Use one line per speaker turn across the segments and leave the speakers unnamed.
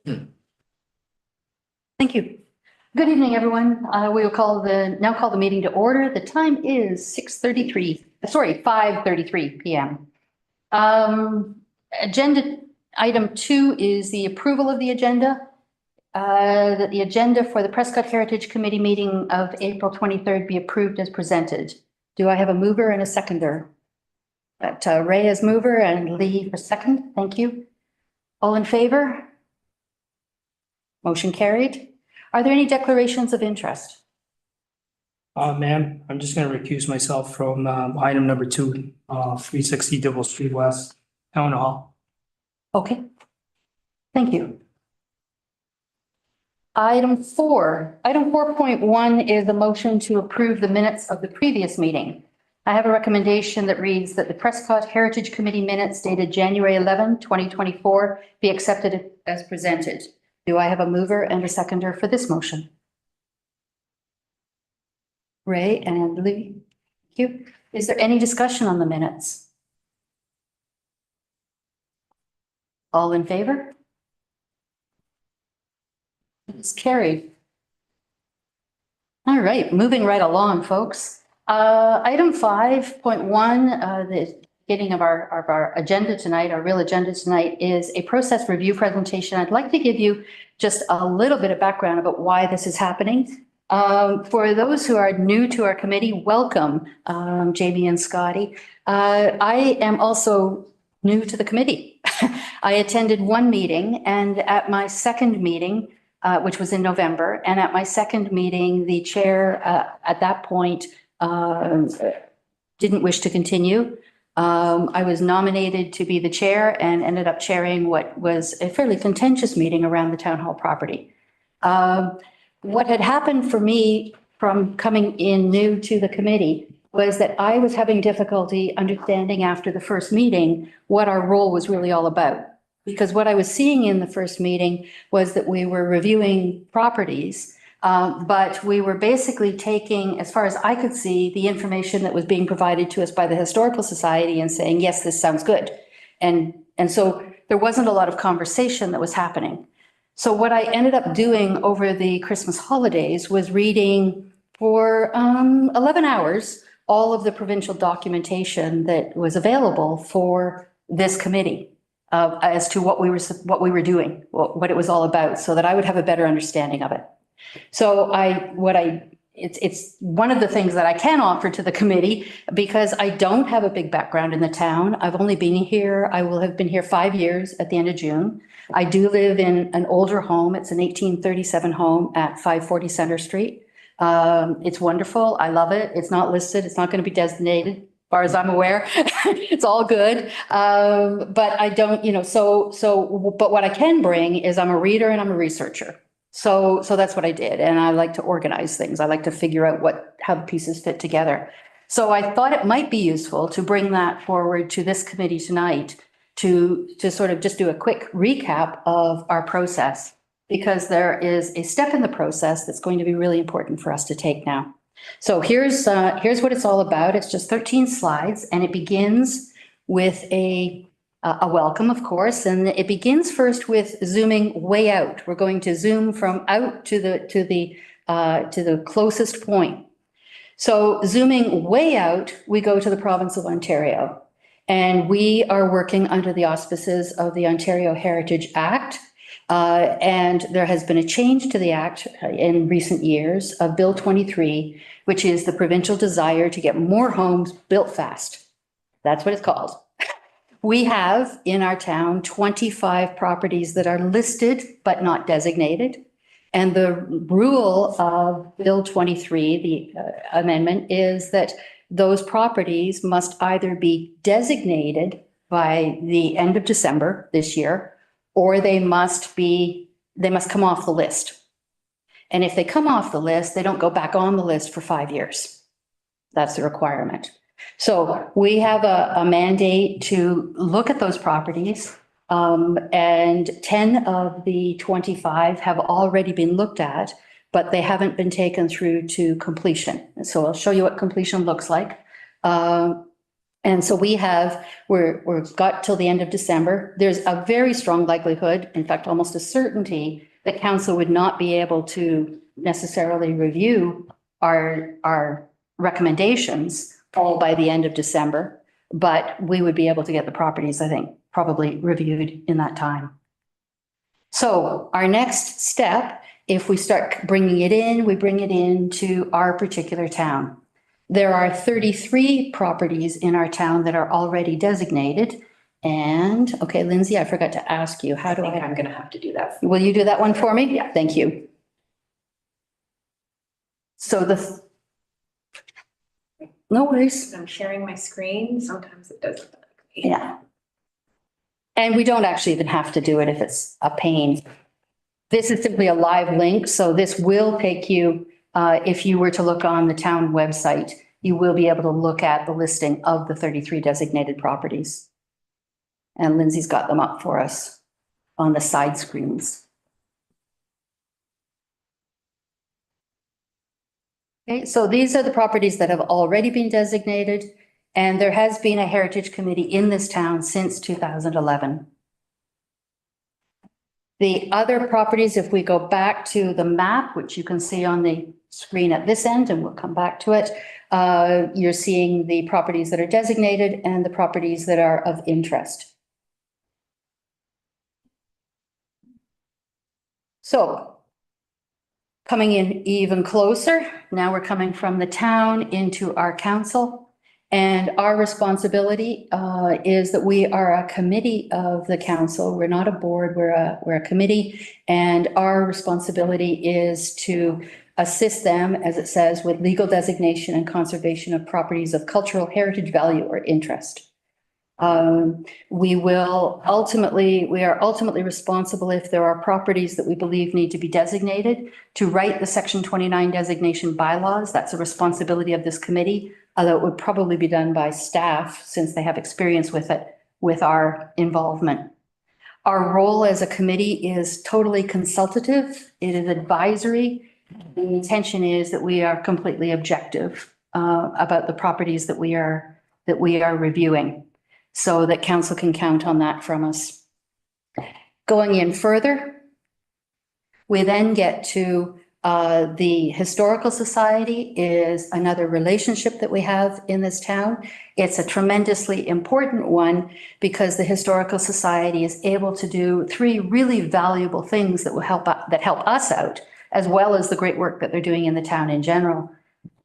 Thank you. Good evening, everyone. We will now call the meeting to order. The time is 5:33 p.m. Agenda item 2 is the approval of the agenda. That the agenda for the Prescott Heritage Committee meeting of April 23rd be approved as presented. Do I have a mover and a seconder? Ray as mover and Lee for second. Thank you. All in favor? Motion carried. Are there any declarations of interest?
Ma'am, I'm just going to recuse myself from item number 2, 360 Dibble Street West, Town Hall.
Okay. Thank you. Item 4.1 is a motion to approve the minutes of the previous meeting. I have a recommendation that reads that the Prescott Heritage Committee minutes dated January 11, 2024 be accepted as presented. Do I have a mover and a seconder for this motion? Ray and Lee, thank you. Is there any discussion on the minutes? All in favor? It's carried. All right, moving right along, folks. Item 5.1, the beginning of our agenda tonight, our real agenda tonight, is a process review presentation. I'd like to give you just a little bit of background about why this is happening. For those who are new to our committee, welcome, Jamie and Scotty. I am also new to the committee. I attended one meeting, and at my second meeting, which was in November, and at my second meeting, the chair at that point didn't wish to continue. I was nominated to be the chair and ended up chairing what was a fairly contentious meeting around the town hall property. What had happened for me from coming in new to the committee was that I was having difficulty understanding after the first meeting what our role was really all about. Because what I was seeing in the first meeting was that we were reviewing properties, but we were basically taking, as far as I could see, the information that was being provided to us by the Historical Society and saying, yes, this sounds good. And so there wasn't a lot of conversation that was happening. So what I ended up doing over the Christmas holidays was reading for 11 hours all of the provincial documentation that was available for this committee. As to what we were doing, what it was all about, so that I would have a better understanding of it. So it's one of the things that I can offer to the committee, because I don't have a big background in the town. I've only been here, I will have been here 5 years at the end of June. I do live in an older home. It's an 1837 home at 540 Center Street. It's wonderful. I love it. It's not listed. It's not going to be designated. As far as I'm aware, it's all good. But I don't, but what I can bring is I'm a reader and I'm a researcher. So that's what I did. And I like to organize things. I like to figure out how the pieces fit together. So I thought it might be useful to bring that forward to this committee tonight to sort of just do a quick recap of our process, because there is a step in the process that's going to be really important for us to take now. So here's what it's all about. It's just 13 slides, and it begins with a welcome, of course, and it begins first with zooming way out. We're going to zoom from out to the closest point. So zooming way out, we go to the province of Ontario, and we are working under the auspices of the Ontario Heritage Act. And there has been a change to the Act in recent years of Bill 23, which is the provincial desire to get more homes built fast. That's what it's called. We have in our town 25 properties that are listed but not designated. And the rule of Bill 23, the amendment, is that those properties must either be designated by the end of December this year, or they must come off the list. And if they come off the list, they don't go back on the list for 5 years. That's the requirement. So we have a mandate to look at those properties, and 10 of the 25 have already been looked at, but they haven't been taken through to completion. So I'll show you what completion looks like. And so we're got till the end of December. There's a very strong likelihood, in fact, almost a certainty, that council would not be able to necessarily review our recommendations all by the end of December, but we would be able to get the properties, I think, probably reviewed in that time. So our next step, if we start bringing it in, we bring it into our particular town. There are 33 properties in our town that are already designated. And, okay, Lindsay, I forgot to ask you, how do I?
I'm gonna have to do that.
Will you do that one for me?
Yeah.
Thank you. So no worries.
I'm sharing my screen. Sometimes it doesn't.
Yeah. And we don't actually even have to do it if it's a pain. This is simply a live link, so this will take you, if you were to look on the town website, you will be able to look at the listing of the 33 designated properties. And Lindsay's got them up for us on the side screens. Okay, so these are the properties that have already been designated, and there has been a heritage committee in this town since 2011. The other properties, if we go back to the map, which you can see on the screen at this end, and we'll come back to it, you're seeing the properties that are designated and the properties that are of interest. So coming in even closer, now we're coming from the town into our council. And our responsibility is that we are a committee of the council. We're not a board, we're a committee. And our responsibility is to assist them, as it says, with legal designation and conservation of properties of cultural heritage value or interest. We are ultimately responsible if there are properties that we believe need to be designated to write the Section 29 designation bylaws. That's a responsibility of this committee, although it would probably be done by staff since they have experience with it, with our involvement. Our role as a committee is totally consultative. It is advisory. The intention is that we are completely objective about the properties that we are reviewing, so that council can count on that from us. Going in further, we then get to the Historical Society is another relationship that we have in this town. It's a tremendously important one because the Historical Society is able to do three really valuable things that will help us out, as well as the great work that they're doing in the town in general.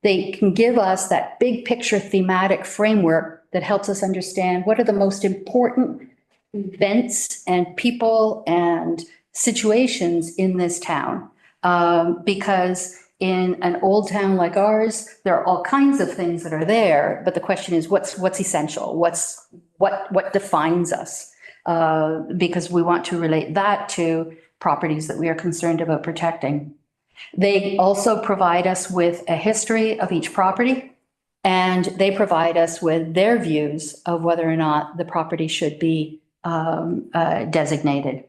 They can give us that big picture thematic framework that helps us understand what are the most important events and people and situations in this town. Because in an old town like ours, there are all kinds of things that are there, but the question is what's essential? What defines us? Because we want to relate that to properties that we are concerned about protecting. They also provide us with a history of each property, and they provide us with their views of whether or not the property should be designated.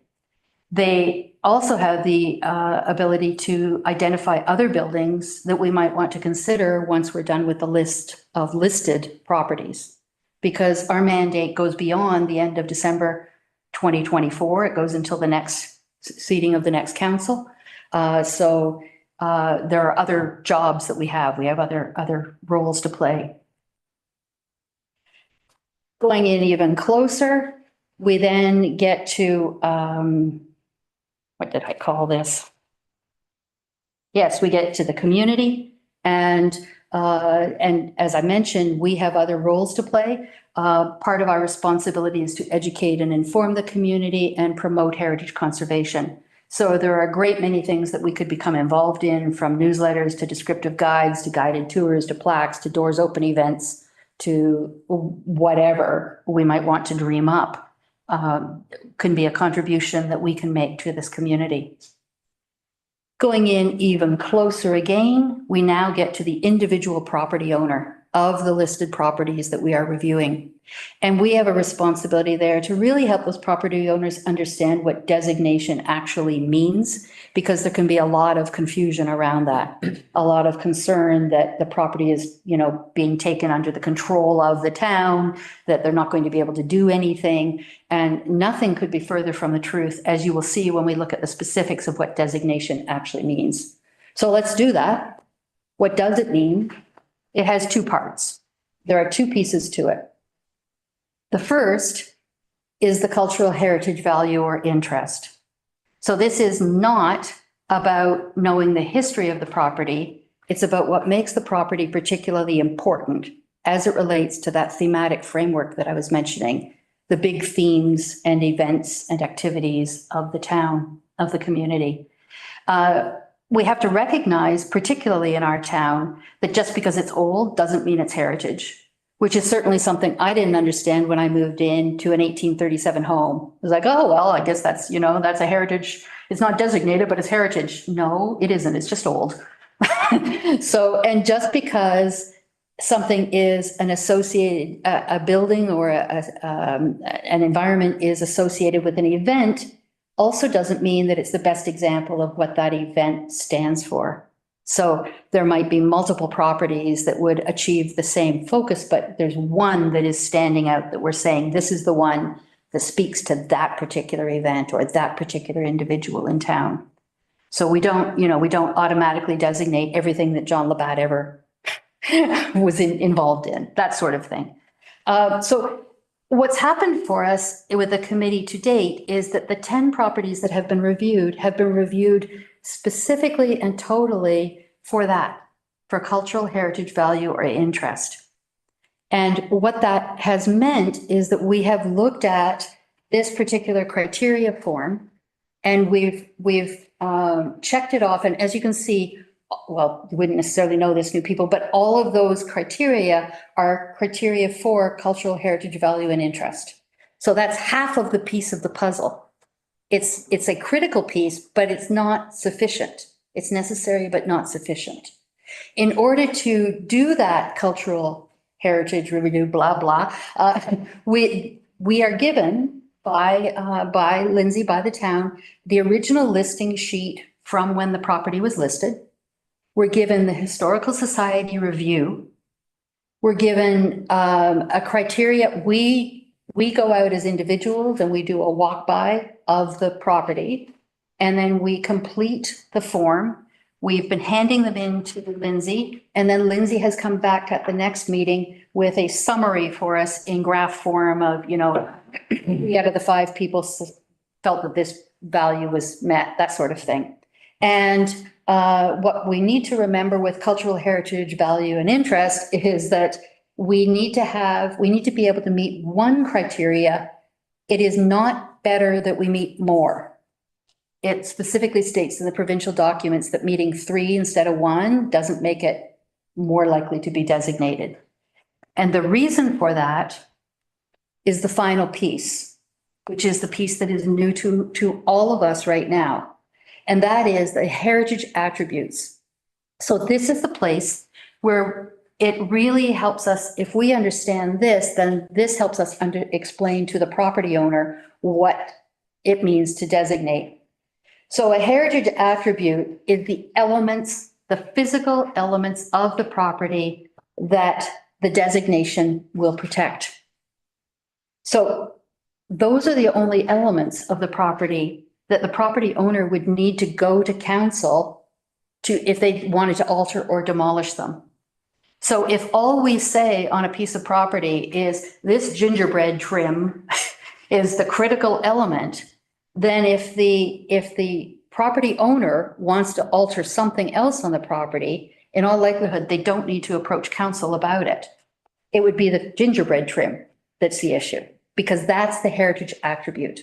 They also have the ability to identify other buildings that we might want to consider once we're done with the list of listed properties, because our mandate goes beyond the end of December 2024. It goes until the next seating of the next council. So there are other jobs that we have. We have other roles to play. Going in even closer, we then get to, what did I call this? Yes, we get to the community, and as I mentioned, we have other roles to play. Part of our responsibility is to educate and inform the community and promote heritage conservation. So there are a great many things that we could become involved in, from newsletters to descriptive guides to guided tours to plaques to doors open events to whatever we might want to dream up. Can be a contribution that we can make to this community. Going in even closer again, we now get to the individual property owner of the listed properties that we are reviewing. And we have a responsibility there to really help those property owners understand what designation actually means, because there can be a lot of confusion around that, a lot of concern that the property is, being taken under the control of the town, that they're not going to be able to do anything. And nothing could be further from the truth, as you will see when we look at the specifics of what designation actually means. So let's do that. What does it mean? It has two parts. There are two pieces to it. The first is the cultural heritage value or interest. So this is not about knowing the history of the property. It's about what makes the property particularly important as it relates to that thematic framework that I was mentioning, the big themes and events and activities of the town, of the community. We have to recognize, particularly in our town, that just because it's old doesn't mean it's heritage, which is certainly something I didn't understand when I moved into an 1837 home. It was like, oh, well, I guess that's, that's a heritage. It's not designated, but it's heritage. No, it isn't. It's just old. So, and just because something is an associated, a building or an environment is associated with an event also doesn't mean that it's the best example of what that event stands for. So there might be multiple properties that would achieve the same focus, but there's one that is standing out that we're saying this is the one that speaks to that particular event or that particular individual in town. So we don't automatically designate everything that John Labatt ever was involved in, that sort of thing. So what's happened for us with the committee to date is that the 10 properties that have been reviewed specifically and totally for that, for cultural heritage value or interest. And what that has meant is that we have looked at this particular criteria form and we've checked it off. And as you can see, well, you wouldn't necessarily know this, new people, but all of those criteria are criteria for cultural heritage value and interest. So that's half of the piece of the puzzle. It's a critical piece, but it's not sufficient. It's necessary, but not sufficient. In order to do that cultural heritage review, blah, blah, we are given by Lindsay, by the town, the original listing sheet from when the property was listed. We're given the Historical Society review. We're given a criteria. We go out as individuals and we do a walk by of the property, and then we complete the form. We've been handing them in to Lindsay, and then Lindsay has come back at the next meeting with a summary for us in graph form of, 3 out of the 5 people felt that this value was met, that sort of thing. And what we need to remember with cultural heritage value and interest is that we need to be able to meet one criteria. It is not better that we meet more. It specifically states in the provincial documents that meeting 3 instead of 1 doesn't make it more likely to be designated. And the reason for that is the final piece, which is the piece that is new to all of us right now. And that is the heritage attributes. So this is the place where it really helps us. If we understand this, then this helps us explain to the property owner what it means to designate. So a heritage attribute is the elements, the physical elements of the property that the designation will protect. So those are the only elements of the property that the property owner would need to go to council to, if they wanted to alter or demolish them. So if all we say on a piece of property is this gingerbread trim is the critical element, then if the property owner wants to alter something else on the property, in all likelihood, they don't need to approach council about it. It would be the gingerbread trim that's the issue, because that's the heritage attribute.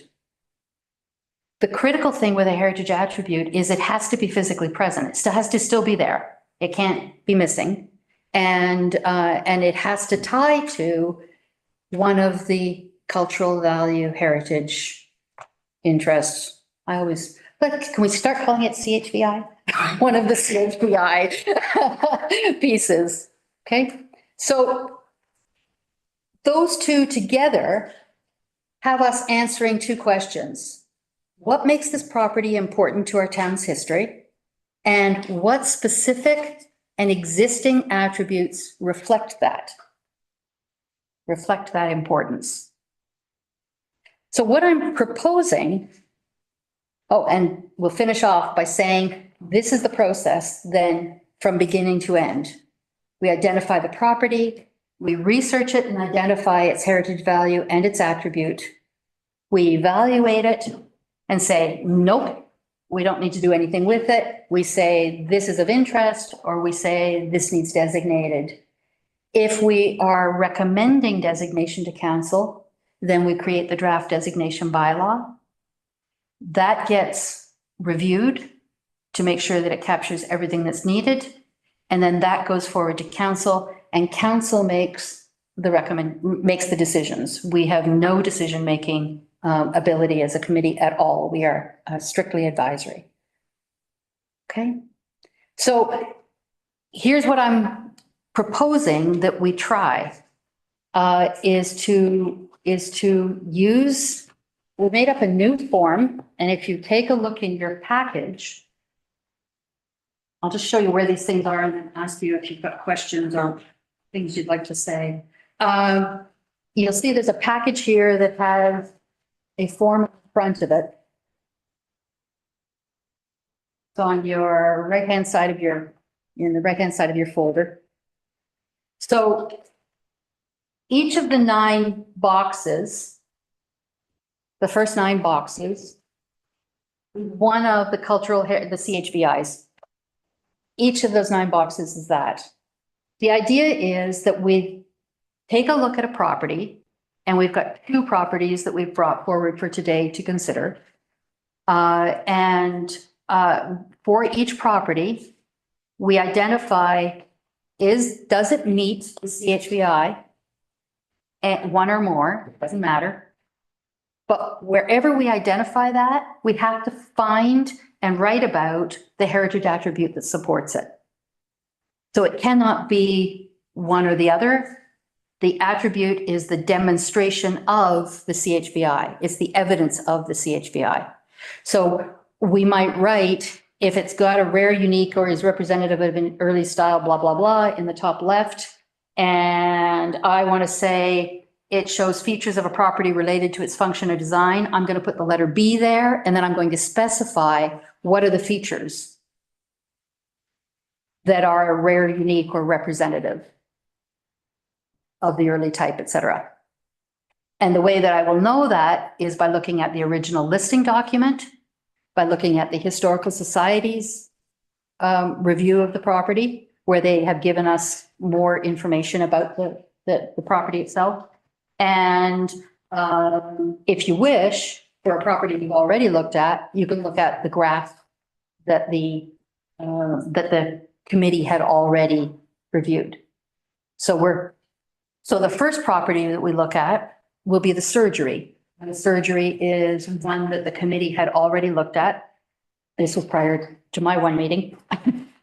The critical thing with a heritage attribute is it has to be physically present. It still has to still be there. It can't be missing. And it has to tie to one of the cultural value, heritage, interests. Can we start calling it CHVI? One of the CHVI pieces. Okay. So those two together have us answering two questions. What makes this property important to our town's history? And what specific and existing attributes reflect that importance? So what I'm proposing, oh, and we'll finish off by saying this is the process then from beginning to end. We identify the property, we research it and identify its heritage value and its attribute. We evaluate it and say, nope, we don't need to do anything with it. We say this is of interest, or we say this needs designated. If we are recommending designation to council, then we create the draft designation bylaw. That gets reviewed to make sure that it captures everything that's needed. And then that goes forward to council, and council makes the decisions. We have no decision-making ability as a committee at all. We are strictly advisory. Okay. So here's what I'm proposing that we try is to use, we made up a new form. And if you take a look in your package, I'll just show you where these things are and then ask you if you've got questions or things you'd like to say. You'll see there's a package here that has a form in front of it. It's on your right-hand side of your, in the right-hand side of your folder. So each of the 9 boxes, the first 9 boxes, one of the the CHBIs. Each of those 9 boxes is that. The idea is that we take a look at a property, and we've got 2 properties that we've brought forward for today to consider. For each property, we identify does it meet the CHBI and one or more, doesn't matter. But wherever we identify that, we have to find and write about the heritage attribute that supports it. So it cannot be one or the other. The attribute is the demonstration of the CHBI. It's the evidence of the CHBI. So we might write, if it's got a rare, unique, or is representative of an early style, blah, blah, blah, in the top left. And I want to say it shows features of a property related to its function or design. I'm going to put the letter B there, and then I'm going to specify what are the features that are rare, unique, or representative of the early type, et cetera. And the way that I will know that is by looking at the original listing document, by looking at the Historical Society's review of the property, where they have given us more information about the property itself. And if you wish, for a property you've already looked at, you can look at the graph that the committee had already reviewed. So the first property that we look at will be the surgery. And the surgery is one that the committee had already looked at. This was prior to my one meeting.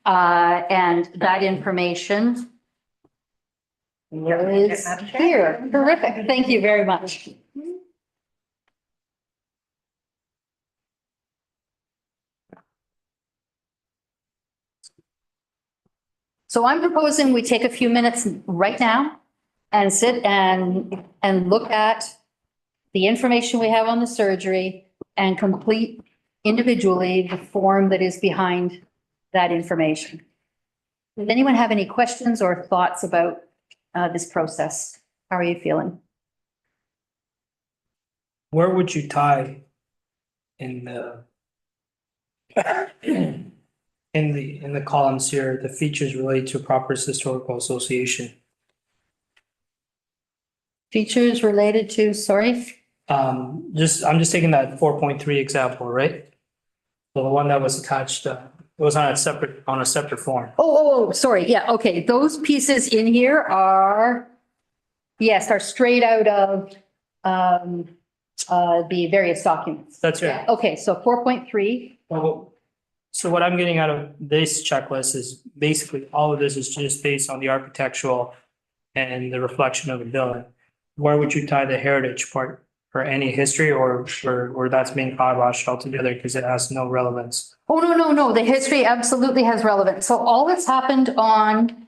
And that information is here. Terrific. Thank you very much. So I'm proposing we take a few minutes right now and sit and look at the information we have on the surgery and complete individually the form that is behind that information. Does anyone have any questions or thoughts about this process? How are you feeling?
Where would you tie in the in the columns here, the features related to Properties Historical Association? Features
related to, sorry?
I'm just taking that 4.3 example, right? So the one that was attached, it was on a separate form.
Sorry. Yeah. Okay. Those pieces in here are straight out of the various documents.
That's right.
Yeah. Okay. So 4.3.
Well, so what I'm getting out of this checklist is basically all of this is just based on the architectural and the reflection of the building. Where would you tie the heritage part? For any history or that's being eyewashed altogether because it has no relevance?
Oh, no. The history absolutely has relevance. So all that's happened on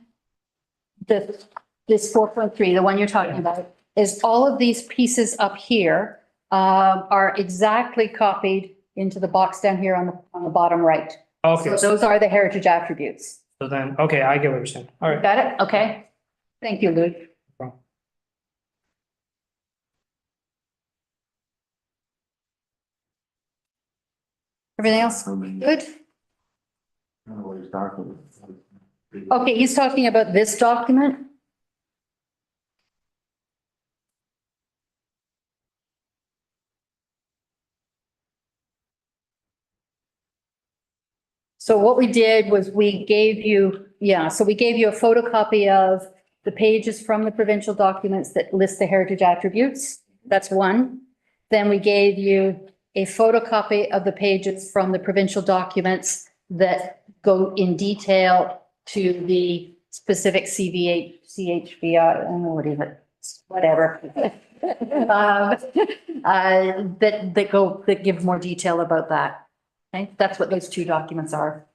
this 4.3, the one you're talking about, is all of these pieces up here are exactly copied into the box down here on the bottom right.
Okay,
So those are the heritage attributes.
so then, okay, I get what you're saying. All right.
Got it? Okay. Thank you, Lou. Everything else good? Okay, he's talking about this document. So what we did was we gave you, so we gave you a photocopy of the pages from the provincial documents that list the heritage attributes. That's one. Then we gave you a photocopy of the pages from the provincial documents that go in detail to the specific CHBI, I don't know what is it, whatever. That give more detail about that. Okay, that's what those two documents are.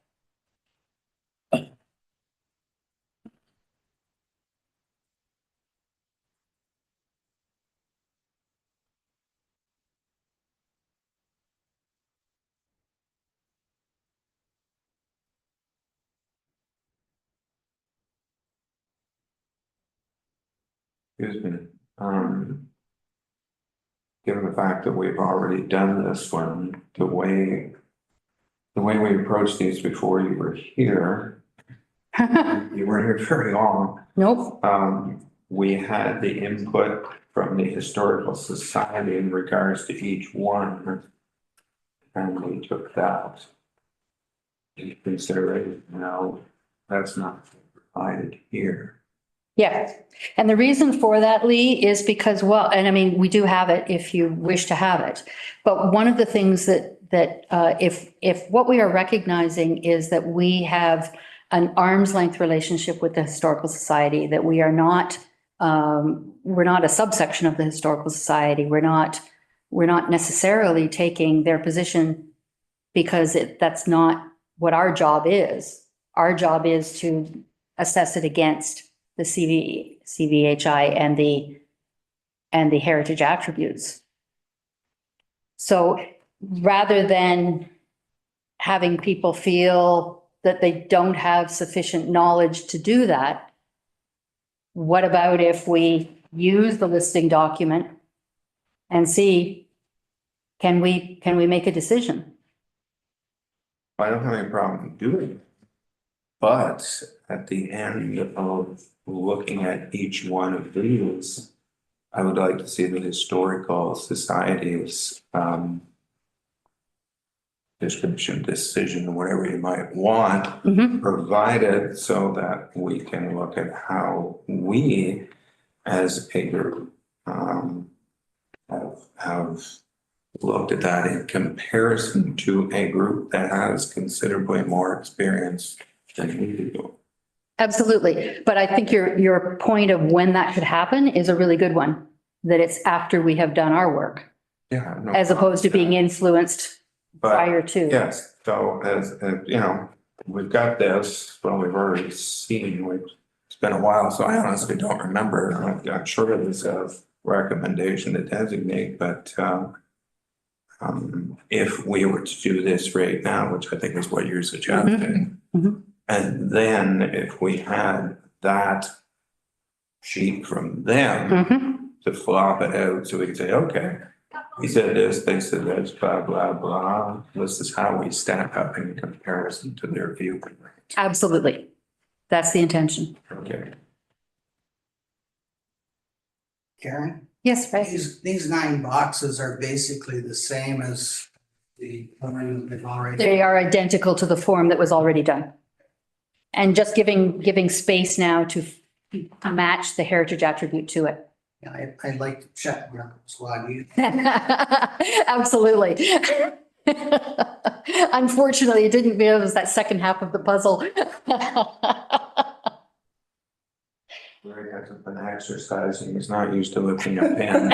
Excuse me. Given the fact that we've already done this one, the way we approached these before you were here, you weren't here very long.
Nope.
We had the input from the Historical Society in regards to each one. And we took that into consideration. Now, that's not provided here.
Yeah, and the reason for that, Lee, is because, well, and I mean, we do have it if you wish to have it. But one of the things that if what we are recognizing is that we have an arm's length relationship with the Historical Society, that we are not, we're not a subsection of the Historical Society. We're not necessarily taking their position because that's not what our job is. Our job is to assess it against the CVHI and the heritage attributes. So rather than having people feel that they don't have sufficient knowledge to do that, what about if we use the listing document and see, can we make a decision?
I don't have any problem doing it. But at the end of looking at each one of these, I would like to see the Historical Society's description, decision, whatever you might want, provided so that we can look at how we as a group have looked at that in comparison to a group that has considerably more experience than we do.
Absolutely. But I think your point of when that should happen is a really good one, that it's after we have done our work,
Yeah. No
as opposed to being
problem.
influenced
But
prior to.
yes, so as you know, we've got this, well, we've already seen, it's been a while, so I honestly don't remember. I'm sure there's a recommendation to designate, but if we were to do this right now, which I think is what you're suggesting, and then if we had that sheet from them to flop it out, so we could say, okay, we said this, they said this, blah, blah, blah. This is how we stack up in comparison to their viewpoint.
Absolutely. That's the intention.
Okay.
Karen,
Yes, right.
these 9 boxes are basically the same as the one they've already.
They are identical to the form that was already done. And just giving space now to match the heritage attribute to it.
Yeah, I'd like to check with Squad.
Absolutely. Unfortunately, it didn't realize that second half of the puzzle.
Ray hasn't been exercising, he's not used to lifting a pen.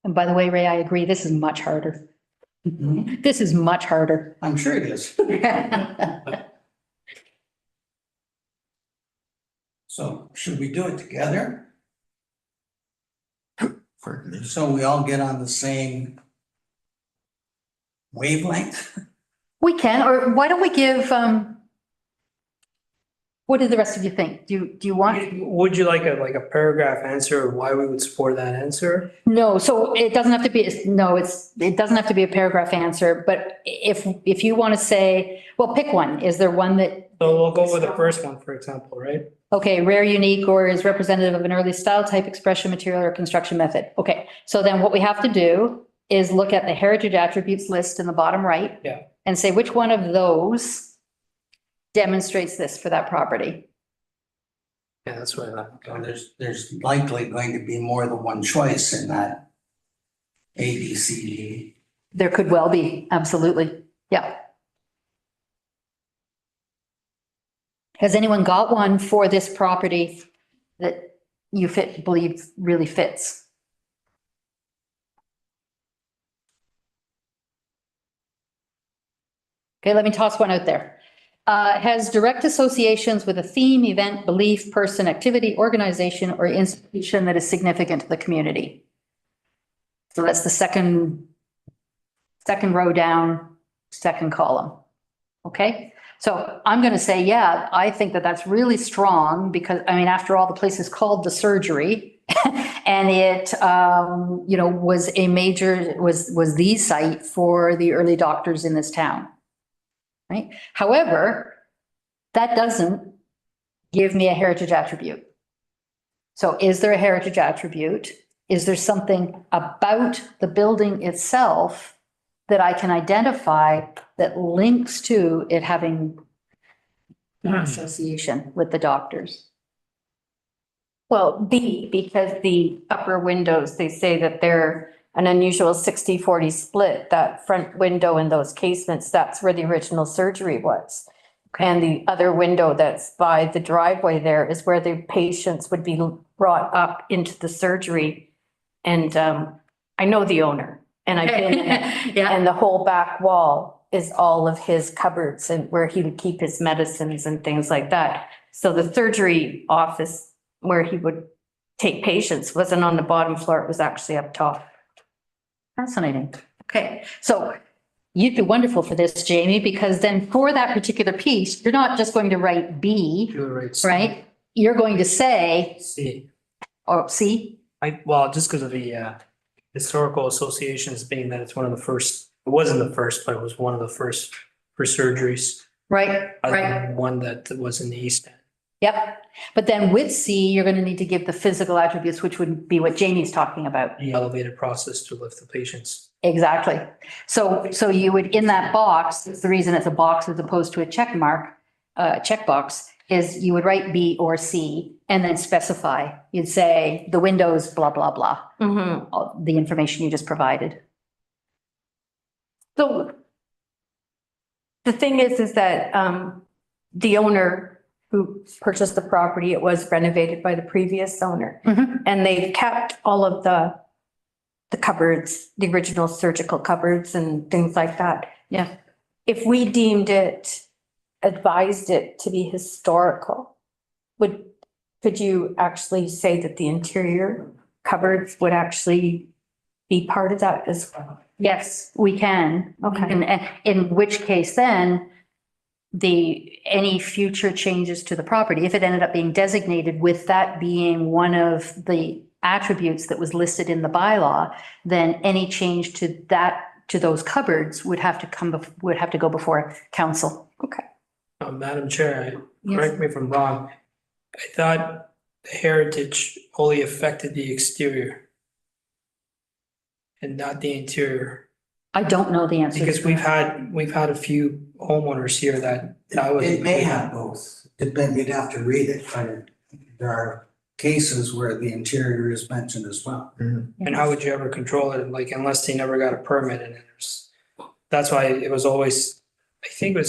And by the way, Ray, I agree, this is much harder. This is much harder.
I'm sure it is. So should we do it together?
Pardon me.
So we all get on the same wavelength?
We can, or why don't we give, what do the rest of you think? Do you want?
Would you like a paragraph answer of why we would support that answer?
No, so it doesn't have to be, it doesn't have to be a paragraph answer, but if you want to say, well, pick one. Is there one that,
So we'll go with the first one, for example, right?
okay, rare, unique, or is representative of an early style, type, expression, material, or construction method? Okay, so then what we have to do is look at the heritage attributes list in the bottom right.
Yeah.
And say which one of those demonstrates this for that property.
Yeah, that's what I
So there's likely going to be more than one choice in that A, B, C, D.
There could well be, absolutely. Yeah. Has anyone got one for this property that you believe really fits? Okay, let me toss one out there. Has direct associations with a theme, event, belief, person, activity, organization, or institution that is significant to the community. So that's the second row down, second column. Okay, so I'm going to say, yeah, I think that that's really strong because, I mean, after all, the place is called the surgery and it, was a major, was the site for the early doctors in this town. Right. However, that doesn't give me a heritage attribute. So is there a heritage attribute? Is there something about the building itself that I can identify that links to it having an association with the doctors?
Well, B, because the upper windows, they say that they're an unusual 60-40 split. That front window and those casements, that's where the original surgery was. And the other window that's by the driveway there is where the patients would be brought up into the surgery. And I know the owner and I've been in it.
Yeah.
And the whole back wall is all of his cupboards and where he would keep his medicines and things like that. So the surgery office where he would take patients wasn't on the bottom floor, it was actually up top.
Fascinating. Okay, so you'd be wonderful for this, Jamie, because then for that particular piece, you're not just going to write B,
do. Right.
right? You're going to say,
See,
or C,
well, just because of the historical associations being that it's one of the first, it wasn't the first, but it was one of the first for surgeries.
right?
Other
Right.
than one that was in the East End.
Yep. But then with C, you're going to need to give the physical attributes, which would be what Jamie's talking about.
The elevated process to lift the patients.
Exactly. So you would, in that box, the reason it's a box as opposed to a check mark, checkbox, is you would write B or C and then specify. You'd say the windows, blah, blah, blah, all the information you just provided.
So the thing is that the owner who purchased the property, it was renovated by the previous owner.
Mhm.
And they've kept all of the cupboards, the original surgical cupboards and things like that.
Yeah.
If we deemed it, advised it to be historical, could you actually say that the interior cupboards would actually be part of that as well?
Yes, we can.
Okay.
And in which case then, any future changes to the property, if it ended up being designated with that being one of the attributes that was listed in the bylaw, then any change to that, to those cupboards would have to go before council.
Okay.
Madam Chair,
Yes.
correct me if I'm wrong. I thought the heritage only affected the exterior and not the interior.
I don't know the answer.
Because we've had a few homeowners here that was.
It may have both, you'd have to read it, but there are cases where the interior is mentioned as well.
And how would you ever control it, like, unless they never got a permit and that's why it was always, I think it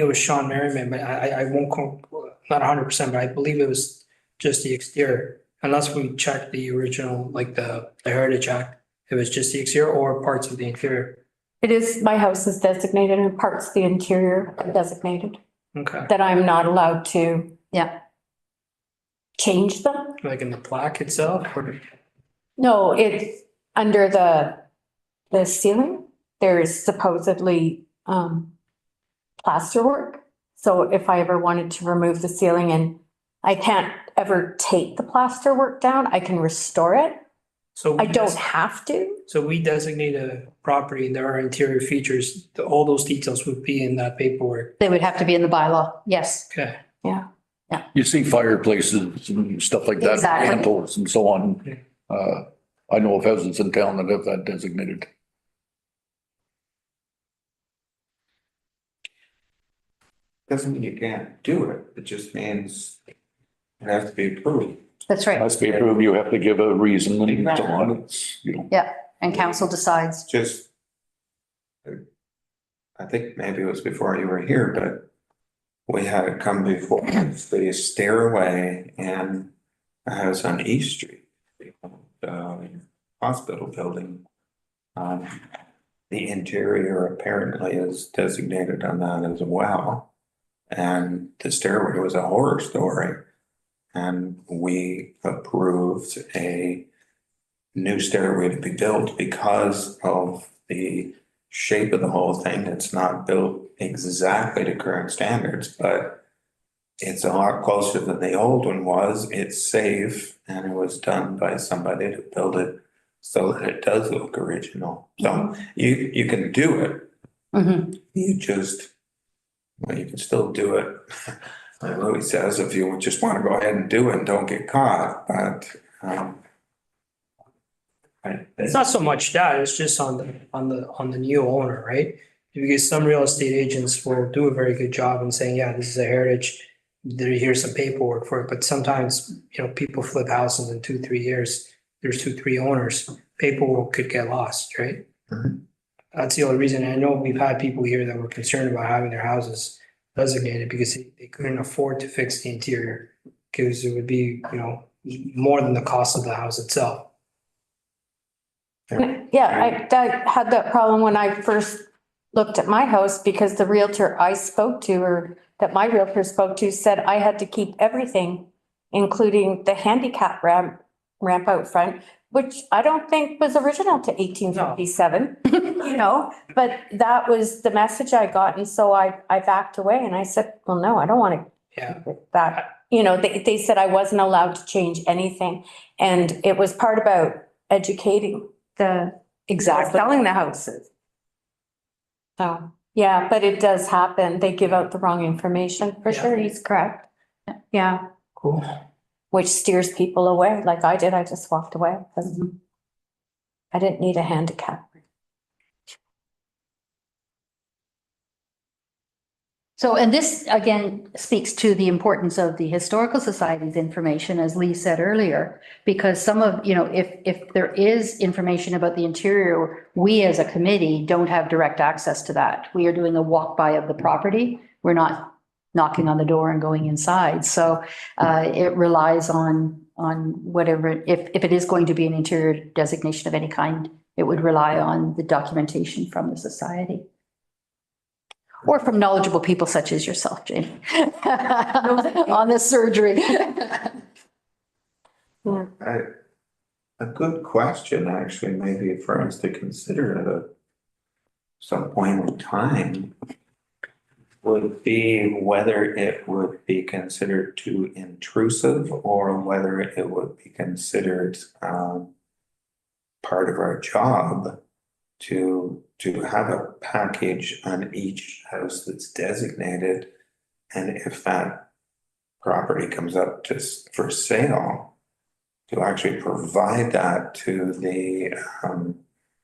was Sean Merriman, but I won't, not 100%, but I believe it was just the exterior. Unless we checked the original, like the Heritage Act, it was just the exterior or parts of the interior.
It is, my house is designated and parts of the interior are designated,
Okay,
that I'm not allowed to
Yeah,
change them.
like in the plaque itself, or,
No, it's under the ceiling. There's supposedly plaster work. So if I ever wanted to remove the ceiling, and I can't ever take the plaster work down, I can restore it.
so.
I don't have to.
So we designate a property and there are interior features, all those details would be in that paperwork.
they would have to be in the bylaw. Yes.
Okay,
You see fireplaces and stuff like that,
Exactly.
mantles and so on. I know of houses in town that have that designated.
Doesn't mean you can't do it, it just means it has to be approved.
That's right.
Must be approved, you have to give a reason and so on, it's, you know.
And council decides.
Just, I think maybe it was before you were here, but we had it come before the stairway in a house on East Street, hospital building. The interior apparently is designated on that as well. And the stairway was a horror story. And we approved a new stairway to be built because of the shape of the whole thing. It's not built exactly to current standards, but it's a lot closer than the old one was. It's safe, and it was done by somebody to build it so that it does look original. So you can do it.
Mhm.
You just, well, you can still do it. Like Louis says, if you just want to go ahead and do it and don't get caught, but
it's not so much that, it's just on the new owner, right? Because some real estate agents will do a very good job in saying, yeah, this is a heritage. Here's some paperwork for it, but sometimes, people flip houses in 2-3 years. There's 2-3 owners, paperwork could get lost, right?
Mhm.
That's the only reason. I know we've had people here that were concerned about having their houses designated because they couldn't afford to fix the interior. Because it would be, more than the cost of the house itself.
Yeah, I had that problem when I first looked at my house because the realtor I spoke to, or that my realtor spoke to, said I had to keep everything, including the handicap ramp out front, which I don't think was original to 1857, but that was the message I got. And so I backed away and I said, well, no, I don't want to
Yeah.
keep it that. They said I wasn't allowed to change anything. And it was part about educating the selling the houses. So, yeah, but it does happen. They give out the wrong information for
Yeah.
sure. He's correct. Yeah,
Cool.
which steers people away like I did. I just walked away because I didn't need a handicap.
So, and this again speaks to the importance of the Historical Society's information, as Lee said earlier, because some of, if there is information about the interior, we as a committee don't have direct access to that. We are doing a walk by of the property. We're not knocking on the door and going inside. So it relies on whatever, if it is going to be an interior designation of any kind, it would rely on the documentation from the society. Or from knowledgeable people such as yourself, Jane, on this surgery.
A good question, actually, maybe for us to consider at some point in time would be whether it would be considered too intrusive or whether it would be considered part of our job to have a package on each house that's designated. And if that property comes up for sale, to actually provide that to the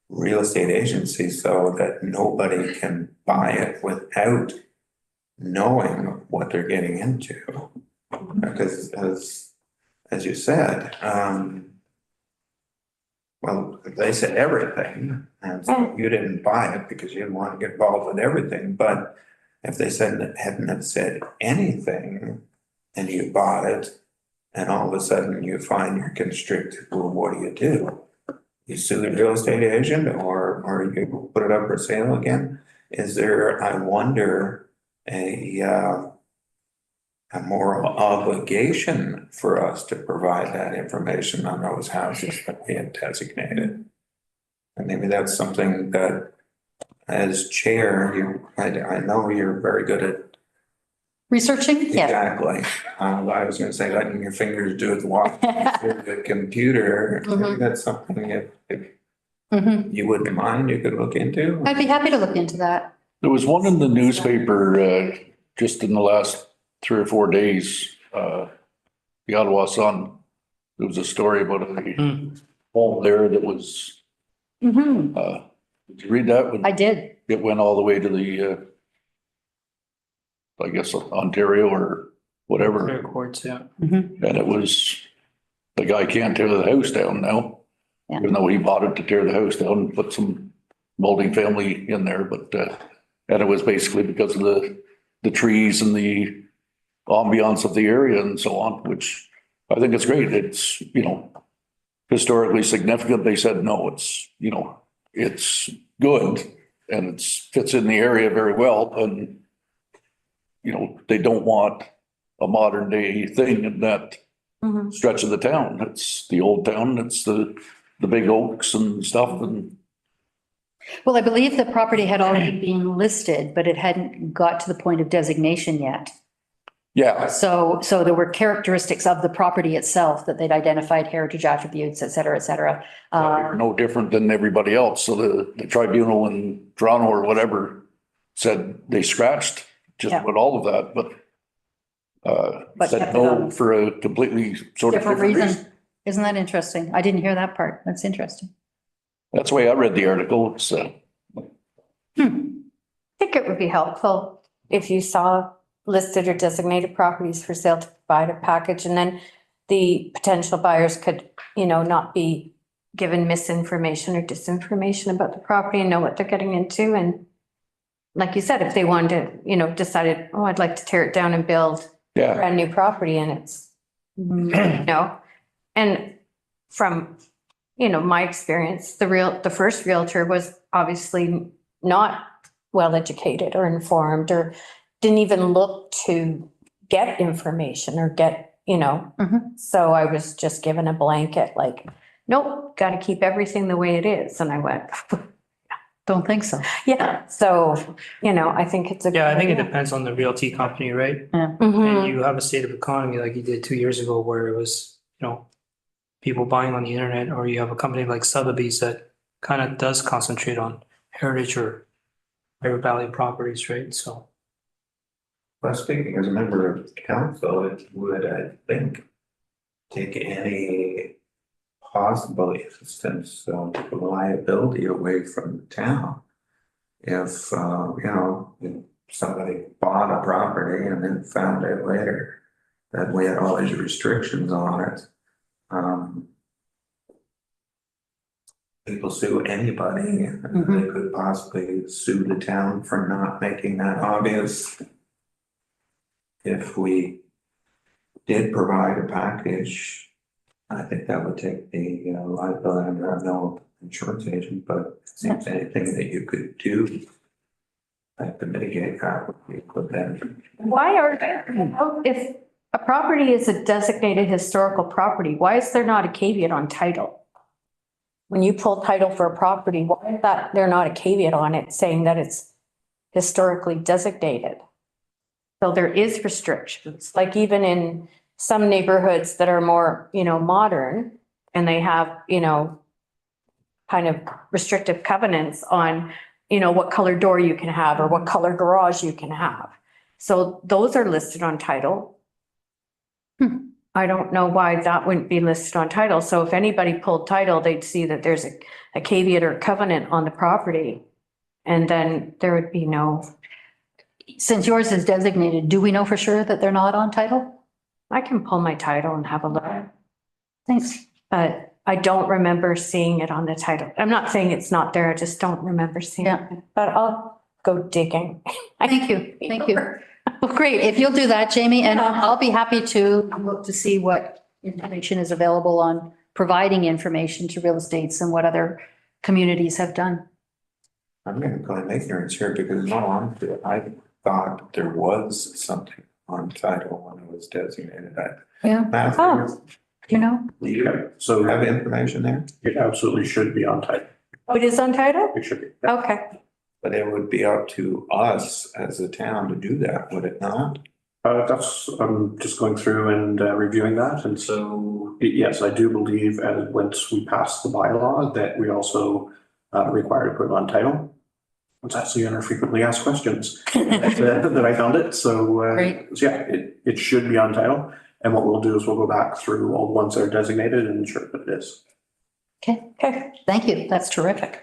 real estate agency so that nobody can buy it without knowing what they're getting into. Because as you said, well, they said everything, and so you didn't buy it because you didn't want to get involved with everything. But if they hadn't said anything and you bought it, and all of a sudden you find you're constricted, well, what do? You sue the real estate agent or you put it up for sale again? Is there, I wonder, a moral obligation for us to provide that information on those houses that we had designated? And maybe that's something that as chair, I know you're very good at
Researching? Yeah.
exactly. I was gonna say letting your fingers do it while the computer. Maybe that's something if
Mhm.
you wouldn't mind, you could look into.
I'd be happy to look into that.
There was one in the newspaper, just in the last 3 or 4 days, the Ottawa Sun. There was a story about a home there that was,
Mhm.
did you read that?
I did.
It went all the way to the, I guess, Ontario or whatever.
Fair courts, yeah.
Mhm.
And it was, the guy can't tear the house down now.
Yeah.
Even though he bought it to tear the house down and put some multi-family in there, but, and it was basically because of the trees and the ambiance of the area and so on, which I think it's great. It's, historically significant. They said, no, it's, it's good and it fits in the area very well. And, they don't want a modern day thing in that
Mhm.
stretch of the town. It's the old town, it's the big oaks and stuff. And
Well, I believe the property had already been listed, but it hadn't got to the point of designation yet.
yeah,
So there were characteristics of the property itself that they'd identified, heritage attributes, et cetera, et cetera.
no different than everybody else. So the tribunal in Toronto or whatever said they scratched just
Yeah.
about all of that, but
But
said
kept it
no
on.
for a completely sort of
Different
different
reason.
reason.
Isn't that interesting? I didn't hear that part. That's interesting.
That's the way I read the article. It's,
I think it would be helpful if you saw listed or designated properties for sale to provide a package, and then the potential buyers could, not be given misinformation or disinformation about the property and know what they're getting into. And like you said, if they wanted to, decided, oh, I'd like to tear it down and build
yeah,
brand new property, and it's, and from, my experience, the first realtor was obviously not well-educated or informed, or didn't even look to get information or get, so I was just given a blanket, like, nope, got to keep everything the way it is. And I went,
Don't think so.
yeah. So, I think it's a.
Yeah, I think it depends on the realty company, right?
Mhm.
And you have a state of economy like you did 2 years ago where it was, people buying on the internet, or you have a company like Sotheby's that kind of does concentrate on heritage or higher value properties, right? So.
Well, speaking as a member of council, it would, I think, take any possible instance of liability away from the town. If, if somebody bought a property and then found out later that we had all these restrictions on it, people sue anybody, they could possibly sue the town for not making that obvious. If we did provide a package, I think that would take the liability under no insurance agent, but it seems anything that you could do to mitigate that would be good then.
Why are there, if a property is a designated historical property. Why is there not a caveat on title? When you pull title for a property, why is that there not a caveat on it saying that it's historically designated? So there is restrictions, like even in some neighborhoods that are more, modern, and they have, kind of restrictive covenants on, what color door you can have or what color garage you can have. So those are listed on title. I don't know why that wouldn't be listed on title. So if anybody pulled title, they'd see that there's a caveat or covenant on the property. And then there would be no,
Since yours is designated, do we know for sure that they're not on title?
I can pull my title and have a look,
Thanks.
but I don't remember seeing it on the title. I'm not saying it's not there, I just don't remember seeing
Yeah.
it, but I'll go digging.
Thank you, thank you. Well, great, if you'll do that, Jamie, and I'll be happy to look to see what information is available on providing information to real estates and what other communities have done.
I'm gonna claim ignorance here because in all honesty, I thought there was something on title when it was designated.
Yeah.
Matthew,
You know,
you
So
have information there,
it absolutely should be on title.
Oh, it is on title?
It should be.
Okay.
but it would be up to us as a town to do that, would it not?
That's, I'm just going through and reviewing that. And so, yes, I do believe as once we pass the bylaw that we also require to put it on title. It's actually under frequently asked questions that I found it. So,
Great.
so yeah, it should be on title. And what we'll do is we'll go back through all the ones that are designated and ensure that it is.
okay, thank you, that's terrific.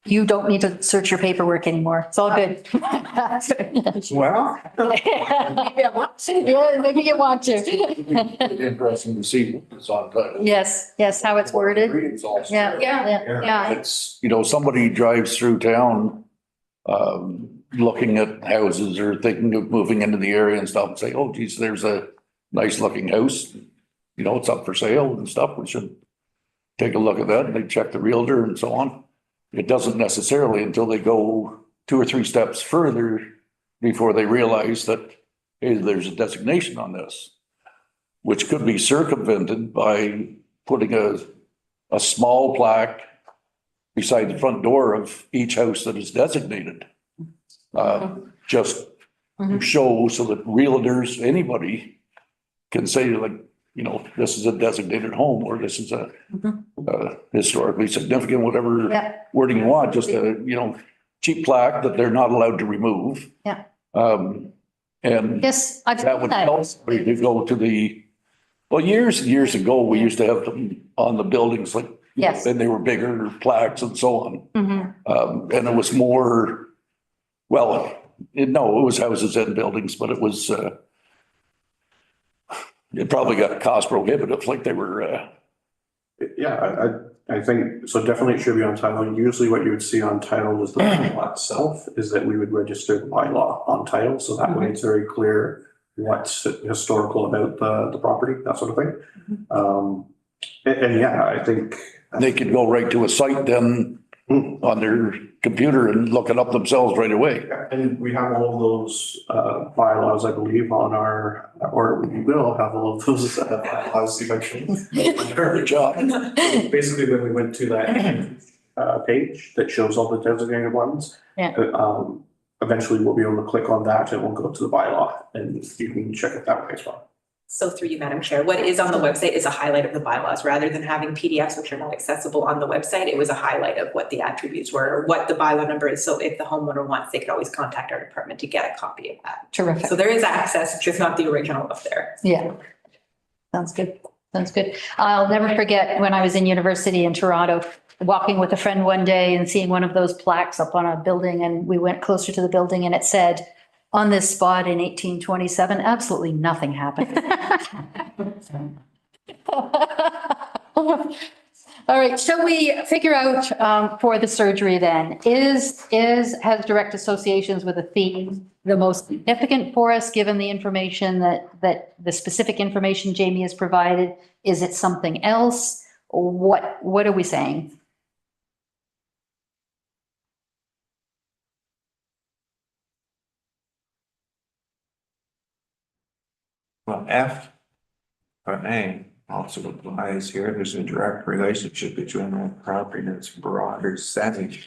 You don't need to search your paperwork anymore, it's all good.
Well.
Yeah, maybe you want to.
Interesting to see what's on title.
Yes, yes, how it's worded.
Reading's also-
Yeah, yeah.
It's, somebody drives through town, looking at houses or thinking of moving into the area and stuff and say, oh geez, there's a nice looking house. It's up for sale and stuff. We should take a look at that. And they check the realtor and so on. It doesn't necessarily until they go 2 or 3 steps further before they realize that, hey, there's a designation on this, which could be circumvented by putting a small plaque beside the front door of each house that is designated. Just to show so that realtors, anybody can say like, this is a designated home or this is a historically significant, whatever
Yeah.
wording you want, just a, cheap plaque that they're not allowed to remove.
Yeah.
And
Yes, I've
that
seen
would
that.
help somebody to go to years and years ago, we used to have them on the buildings, like,
Yes.
and they were bigger plaques and so on.
Mhm.
And it was more, well, it was houses and buildings, but it was, it probably got cost prohibitive, like they were,
Yeah, I think, so definitely it should be on title. Usually what you would see on title is the bylaw itself, is that we would register the bylaw on title. So that way it's very clear what's historical about the property, that sort of thing. And yeah, I think.
they could go right to a site then on their computer and look it up themselves right away.
And we have all of those bylaws, I believe, on our, or we will have all of those bylaws eventually.
Good job.
Basically, when we went to that page that shows all the designated ones.
Yeah.
Eventually we'll be able to click on that and we'll go to the bylaw and you can check it that way as well.
So through you, Madam Chair, what is on the website is a highlight of the bylaws rather than having PDFs which are not accessible on the website. It was a highlight of what the attributes were or what the bylaw number is. So if the homeowner wants, they could always contact our department to get a copy of that.
Terrific.
So there is access, just not the original up there.
Yeah. Sounds good. Sounds good. I'll never forget when I was in university in Toronto, walking with a friend one day and seeing one of those plaques up on a building, and we went closer to the building and it said, on this spot in 1827, absolutely nothing happened. All right, shall we figure out for the surgery then, has direct associations with a theme the most significant for us, given the information that the specific information Jamie has provided? Is it something else? What are we saying?
Well, F or A also applies here. There's a direct relationship between that property and its broader setting.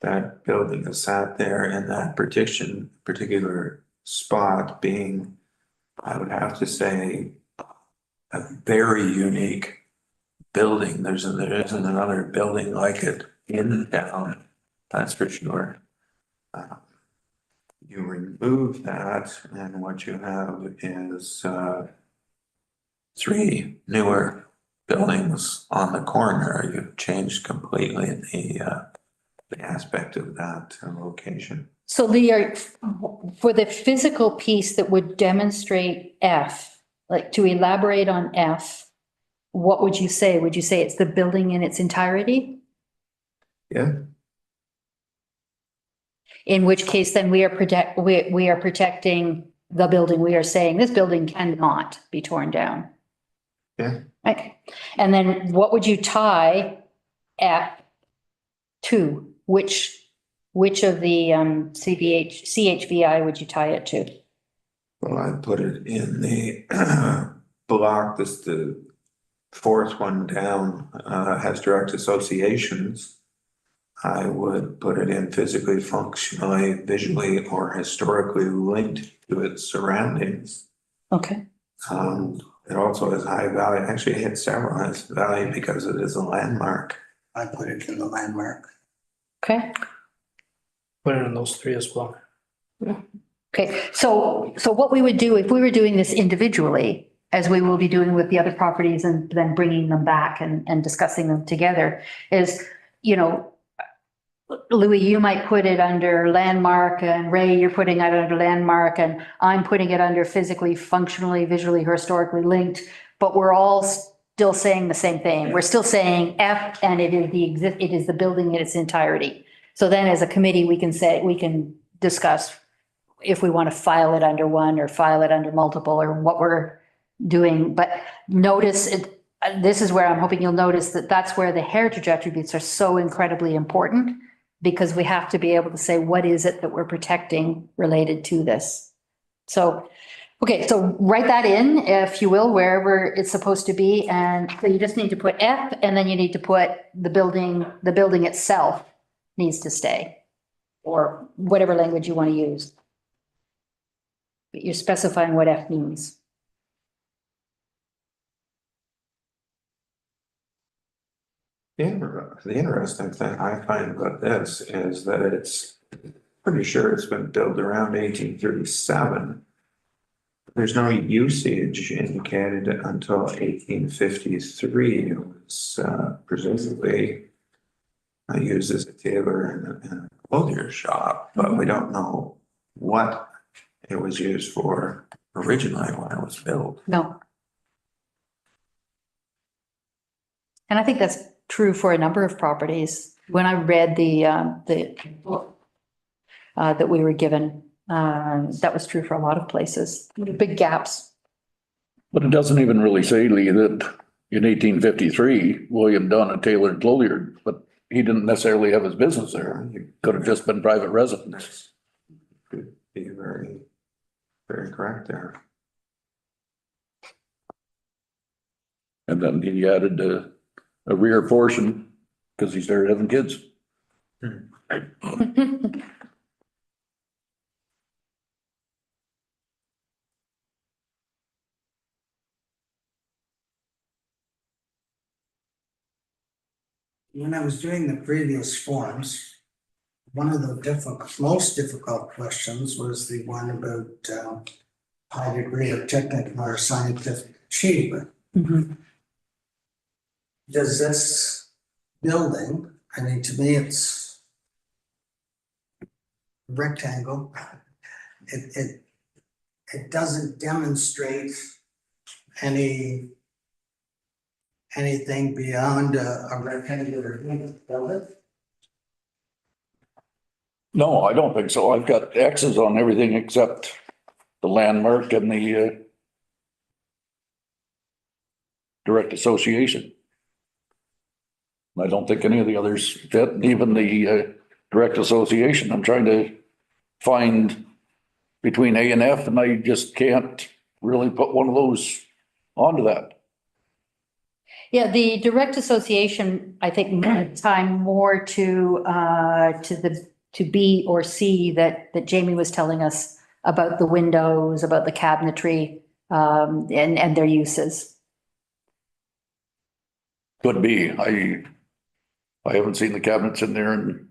That building is sat there in that particular spot being, I would have to say, a very unique building. There isn't another building like it in town, that's for sure. You remove that and what you have is three newer buildings on the corner. You've changed completely the aspect of that location.
So for the physical piece that would demonstrate F, like to elaborate on F, what would you say? Would you say it's the building in its entirety?
Yeah.
In which case then we are protecting the building. We are saying this building cannot be torn down.
Yeah.
Okay. And then what would you tie F to? Which of the CHVI would you tie it to?
Well, I put it in the block, this the fourth one down, has direct associations. I would put it in physically, functionally, visually, or historically linked to its surroundings.
Okay.
It also has high value, actually it hits several has value because it is a landmark.
I put it in the landmark.
Okay.
Put it in those three as well.
Okay. So what we would do if we were doing this individually, as we will be doing with the other properties and then bringing them back and discussing them together is, you know, Louis, you might put it under landmark and Ray, you're putting it under landmark and I'm putting it under physically, functionally, visually, historically linked, but we're all still saying the same thing. We're still saying F and it is the building in its entirety. So then as a committee, we can discuss if we want to file it under one or file it under multiple or what we're doing. But notice it, this is where I'm hoping you'll notice that that's where the heritage attributes are so incredibly important, because we have to be able to say, what is it that we're protecting related to this? So, okay, so write that in, if you will, wherever it's supposed to be. And so you just need to put F and then you need to put the building itself needs to stay, or whatever language you want to use. But you're specifying what F means.
The interesting thing I find about this is that it's pretty sure it's been built around 1837. There's no usage indicated until 1853. It was presumably used as a tailor and a clothier shop, but we don't know what it was used for originally when it was built.
No. And I think that's true for a number of properties. When I read the book that we were given, that was true for a lot of places. Big gaps.
But it doesn't even really say, Lee, that in 1853, William Dunn, a tailor and clothier, but he didn't necessarily have his business there. He could have just been private residence.
Could be very, very correct there.
And then he added a rear portion because he started having kids.
When I was doing the previous forms, one of the most difficult questions was the one about high degree of technical or scientific achievement.
Mhm.
Does this building, I mean, to me, it's rectangle. It doesn't demonstrate anything beyond a rectangular unit, does it?
No, I don't think so. I've got X's on everything except the landmark and the direct association. I don't think any of the others fit, even the direct association. I'm trying to find between A and F and I just can't really put one of those onto that.
Yeah, the direct association, I think, meant time more to to B or C that Jamie was telling us about the windows, about the cabinetry, and their uses.
Could be. I haven't seen the cabinets in there in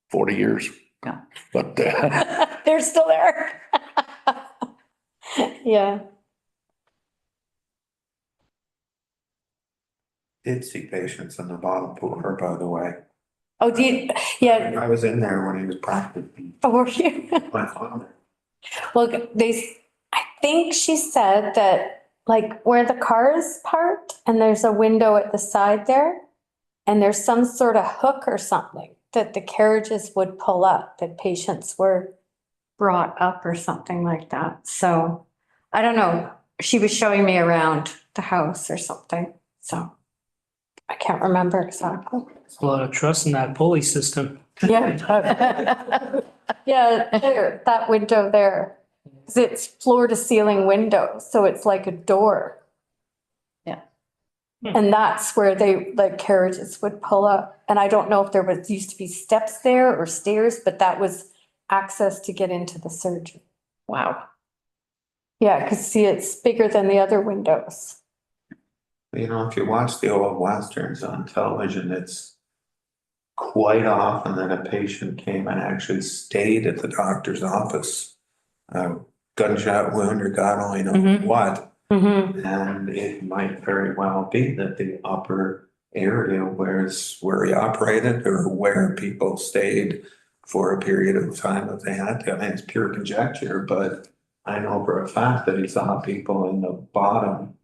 40 years.
No.
But
They're still there. Yeah.
Did see patients on the bottom floor, by the way.
Oh, do you, yeah,
I was in there when he was practicing.
oh, were you?
My father.
Well, I think she said that like where the car is parked and there's a window at the side there. And there's some sort of hook or something that the carriages would pull up, that patients were brought up or something like that. So I don't know. She was showing me around the house or something. So I can't remember exactly.
There's a lot of trust in that pulley system.
Yeah. Yeah, there, that window there. 'Cause it's floor to ceiling window, so it's like a door.
Yeah.
And that's where the carriages would pull up. And I don't know if there used to be steps there or stairs, but that was access to get into the surgery.
Wow.
Yeah, because see, it's bigger than the other windows.
You know, if you watch the old westerns on television, it's quite often that a patient came and actually stayed at the doctor's office. Gunshot wound or God only knows what.
Mm-hmm.
And it might very well be that the upper area where he operated or where people stayed for a period of time if they had to. I mean, it's pure conjecture, but I know for a fact that he saw people in the bottom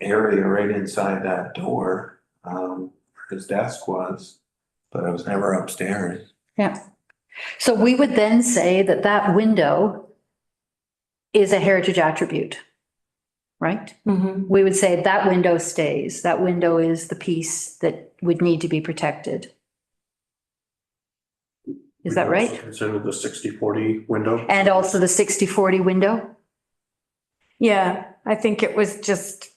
area right inside that door, where his desk was, but I was never upstairs.
Yeah. So we would then say that that window is a heritage attribute, right?
Mm-hmm.
We would say that window stays. That window is the piece that would need to be protected. Is that
We also
right?
consider the 60-40 window.
And also the 60-40 window?
Yeah, I think it was just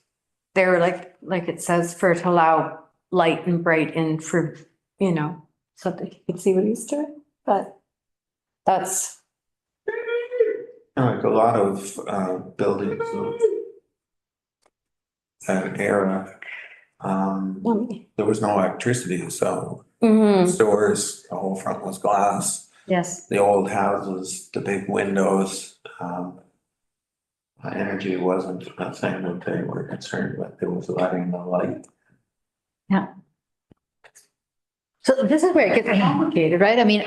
there, like it says, for to allow light and bright in for, so that you could see what he's doing. But that's,
Like a lot of buildings of that era, there was no electricity, so
mhm.
stores, the whole front was glass.
Yes.
The old houses, the big windows, energy wasn't a thing that they were concerned with. It was letting the light.
Yeah. So this is where it gets complicated, right? I mean,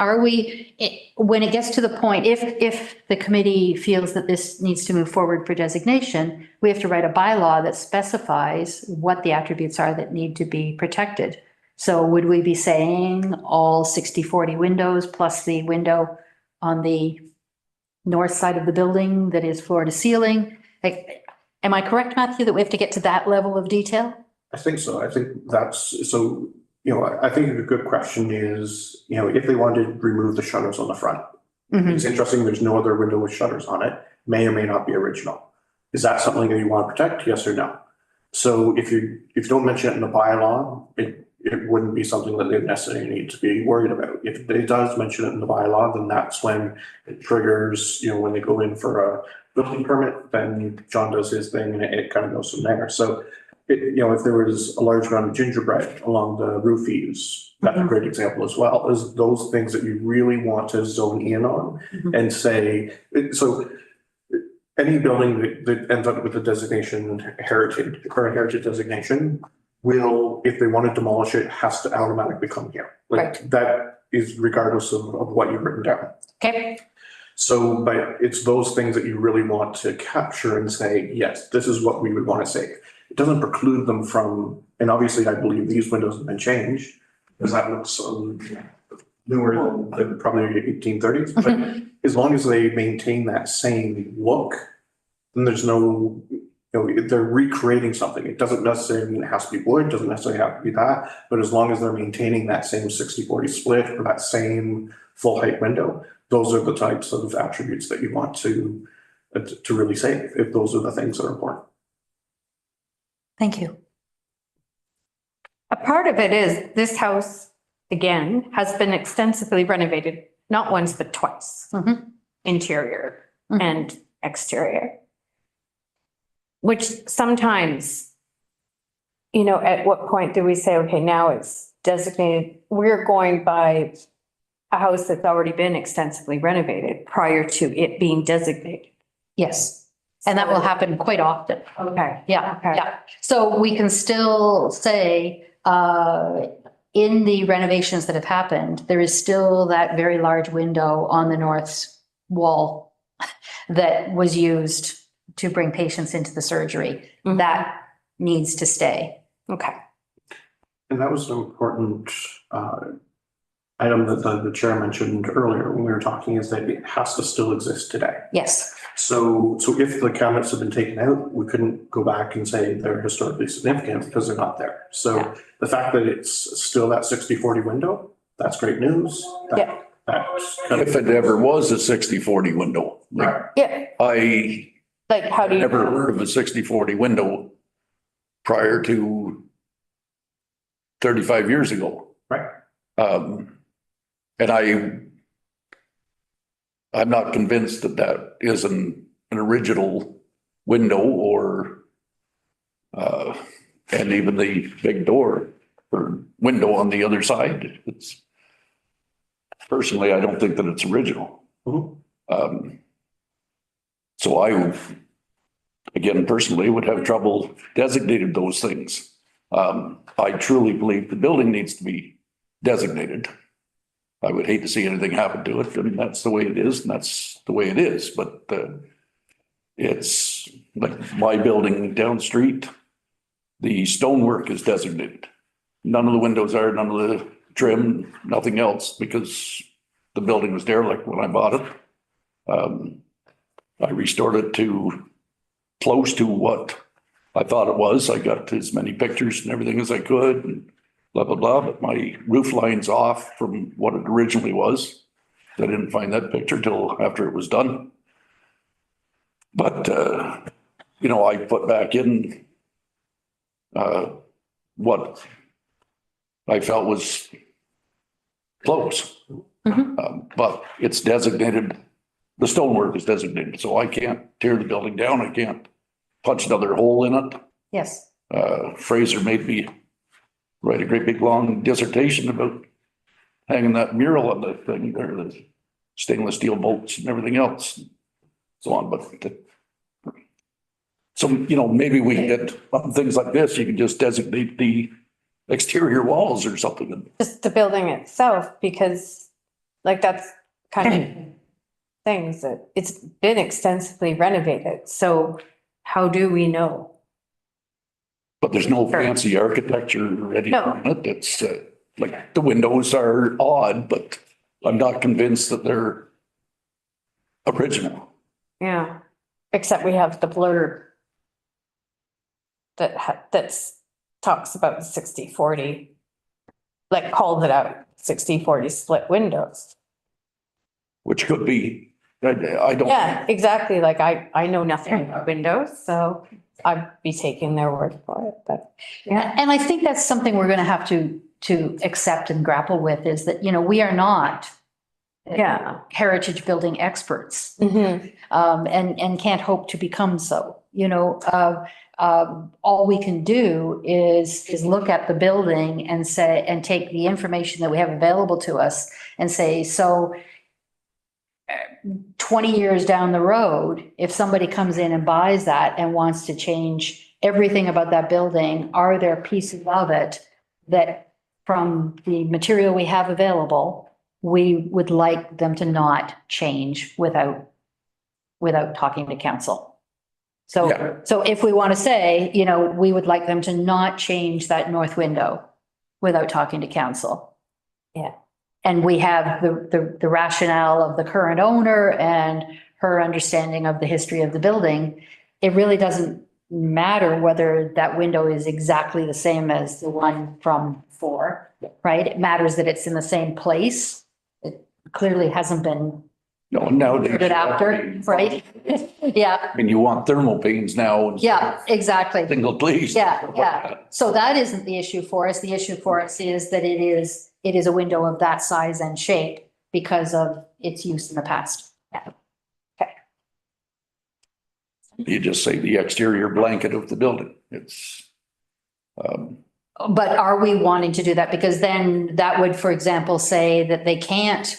when it gets to the point, if the committee feels that this needs to move forward for designation, we have to write a bylaw that specifies what the attributes are that need to be protected. So would we be saying all 60-40 windows plus the window on the north side of the building that is floor to ceiling? Like, am I correct, Matthew, that we have to get to that level of detail?
I think so. I think that's, so, I think a good question is, if they wanted to remove the shutters on the front. It's interesting, there's no other window with shutters on it, may or may not be original. Is that something that you want to protect? Yes or no? So if you don't mention it in the bylaw, it wouldn't be something that they necessarily need to be worried about. If it does mention it in the bylaw, then that's when it triggers, when they go in for a building permit, then John does his thing and it kind of goes from there. So if there was a large amount of gingerbread along the roof eaves, that's a great example as well, is those things that you really want to zone in on and say, so any building that ends up with a designation heritage or a heritage designation will, if they want to demolish it, has to automatically come here. Like that is regardless of what you've written down.
Okay.
So, but it's those things that you really want to capture and say, yes, this is what we would want to say. It doesn't preclude them from, and obviously I believe these windows have been changed because that looks newer than probably 1830s. But as long as they maintain that same look, then there's no, they're recreating something. It doesn't necessarily mean it has to be wood, doesn't necessarily have to be that, but as long as they're maintaining that same 60-40 split or that same full height window, those are the types of attributes that you want to to really save, if those are the things that are important.
Thank you.
A part of it is this house, again, has been extensively renovated, not once, but twice.
Mhm.
Interior
Mhm.
and exterior. Which sometimes, at what point do we say, okay, now it's designated, we're going by a house that's already been extensively renovated prior to it being designated.
Yes. And that will happen quite often.
Okay.
Yeah,
Okay.
yeah. So we can still say, in the renovations that have happened, there is still that very large window on the north wall that was used to bring patients into the surgery.
Mhm.
That needs to stay.
Okay.
And that was an important item that the chair mentioned earlier when we were talking, is that it has to still exist today.
Yes.
So if the cabinets have been taken out, we couldn't go back and say they're historically significant because they're not there. So the fact that it's still that 60-40 window, that's great news.
Yeah.
That's kind of-
If it ever was a 60-40 window.
Right.
Yeah,
I
like how do you?
never heard of a 60-40 window prior to 35 years ago.
Right.
And I'm not convinced that that is an original window or, and even the big door or window on the other side. It's personally, I don't think that it's original.
Mhm.
So again, personally would have trouble designating those things. I truly believe the building needs to be designated. I would hate to see anything happen to it. I mean, that's the way it is and that's the way it is, but, it's like my building down the street, the stonework is designated. None of the windows are, none of the trim, nothing else, because the building was derelict when I bought it. I restored it to close to what I thought it was. I got as many pictures and everything as I could and blah, blah, blah, but my roof line's off from what it originally was. I didn't find that picture till after it was done. But, I put back in what I felt was close. But it's designated, the stonework is designated, so I can't tear the building down. I can't punch another hole in it.
Yes.
Fraser made me write a great big long dissertation about hanging that mural on the thing there, the stainless steel bolts and everything else, so on, but so, maybe we can get things like this, you can just designate the exterior walls or something.
Just the building itself, because like that's kind of things that it's been extensively renovated. So how do we know?
But there's no
Sure.
fancy architecture or anything
No.
on it. It's like the windows are odd, but I'm not convinced that they're original.
Yeah, except we have the blurb that's talks about the 60-40, like calls it out, 60-40 split windows.
Which could be, I don't.
Yeah, exactly. Like I know nothing about windows, so I'd be taking their word for it, but.
Yeah, and I think that's something we're going to have to accept and grapple with is that, we are not
Yeah.
heritage building experts,
Mhm.
and can't hope to become so. All we can do is look at the building and say, and take the information that we have available to us and say, so 20 years down the road, if somebody comes in and buys that and wants to change everything about that building, are there pieces of it that from the material we have available, we would like them to not change without talking to council?
Yeah.
So if we want to say, we would like them to not change that north window without talking to council.
Yeah.
And we have the rationale of the current owner and her understanding of the history of the building. It really doesn't matter whether that window is exactly the same as the one from before, right? It matters that it's in the same place. It clearly hasn't been
No, nowadays.
Put it after, right? Yeah,
I mean, you want thermal panes now. instead
yeah,
of
exactly.
Single glazed.
Yeah, yeah. So that isn't the issue for us. The issue for us is that it is a window of that size and shape because of its use in the past. Yeah.
You just say the exterior blanket of the building. It's,
But are we wanting to do that? Because then that would, for example, say that they can't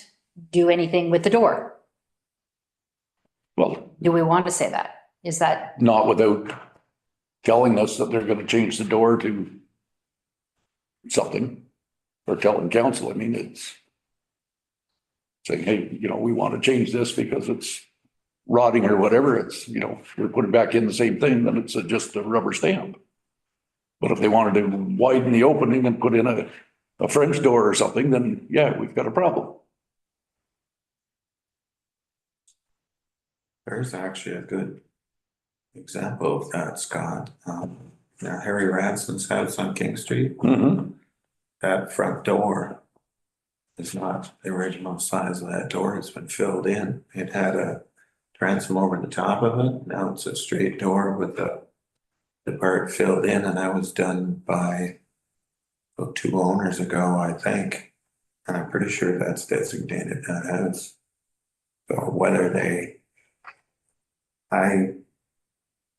do anything with the door.
well,
Do we want to say that? Is that,
not without telling us that they're gonna change the door to something, or telling council. I mean, it's saying, hey, we want to change this because it's rotting or whatever. It's, we put it back in the same thing, then it's just a rubber stamp. But if they wanted to widen the opening and put in a French door or something, then yeah, we've got a problem.
There's actually a good example of that, Scott. Now Harry Ranson's house on King Street, that front door is not the original size of that door. It's been filled in. It had a transom over the top of it. Now it's a straight door with the part filled in, and that was done by about 2 owners ago, I think. And I'm pretty sure that's designated that house. So whether I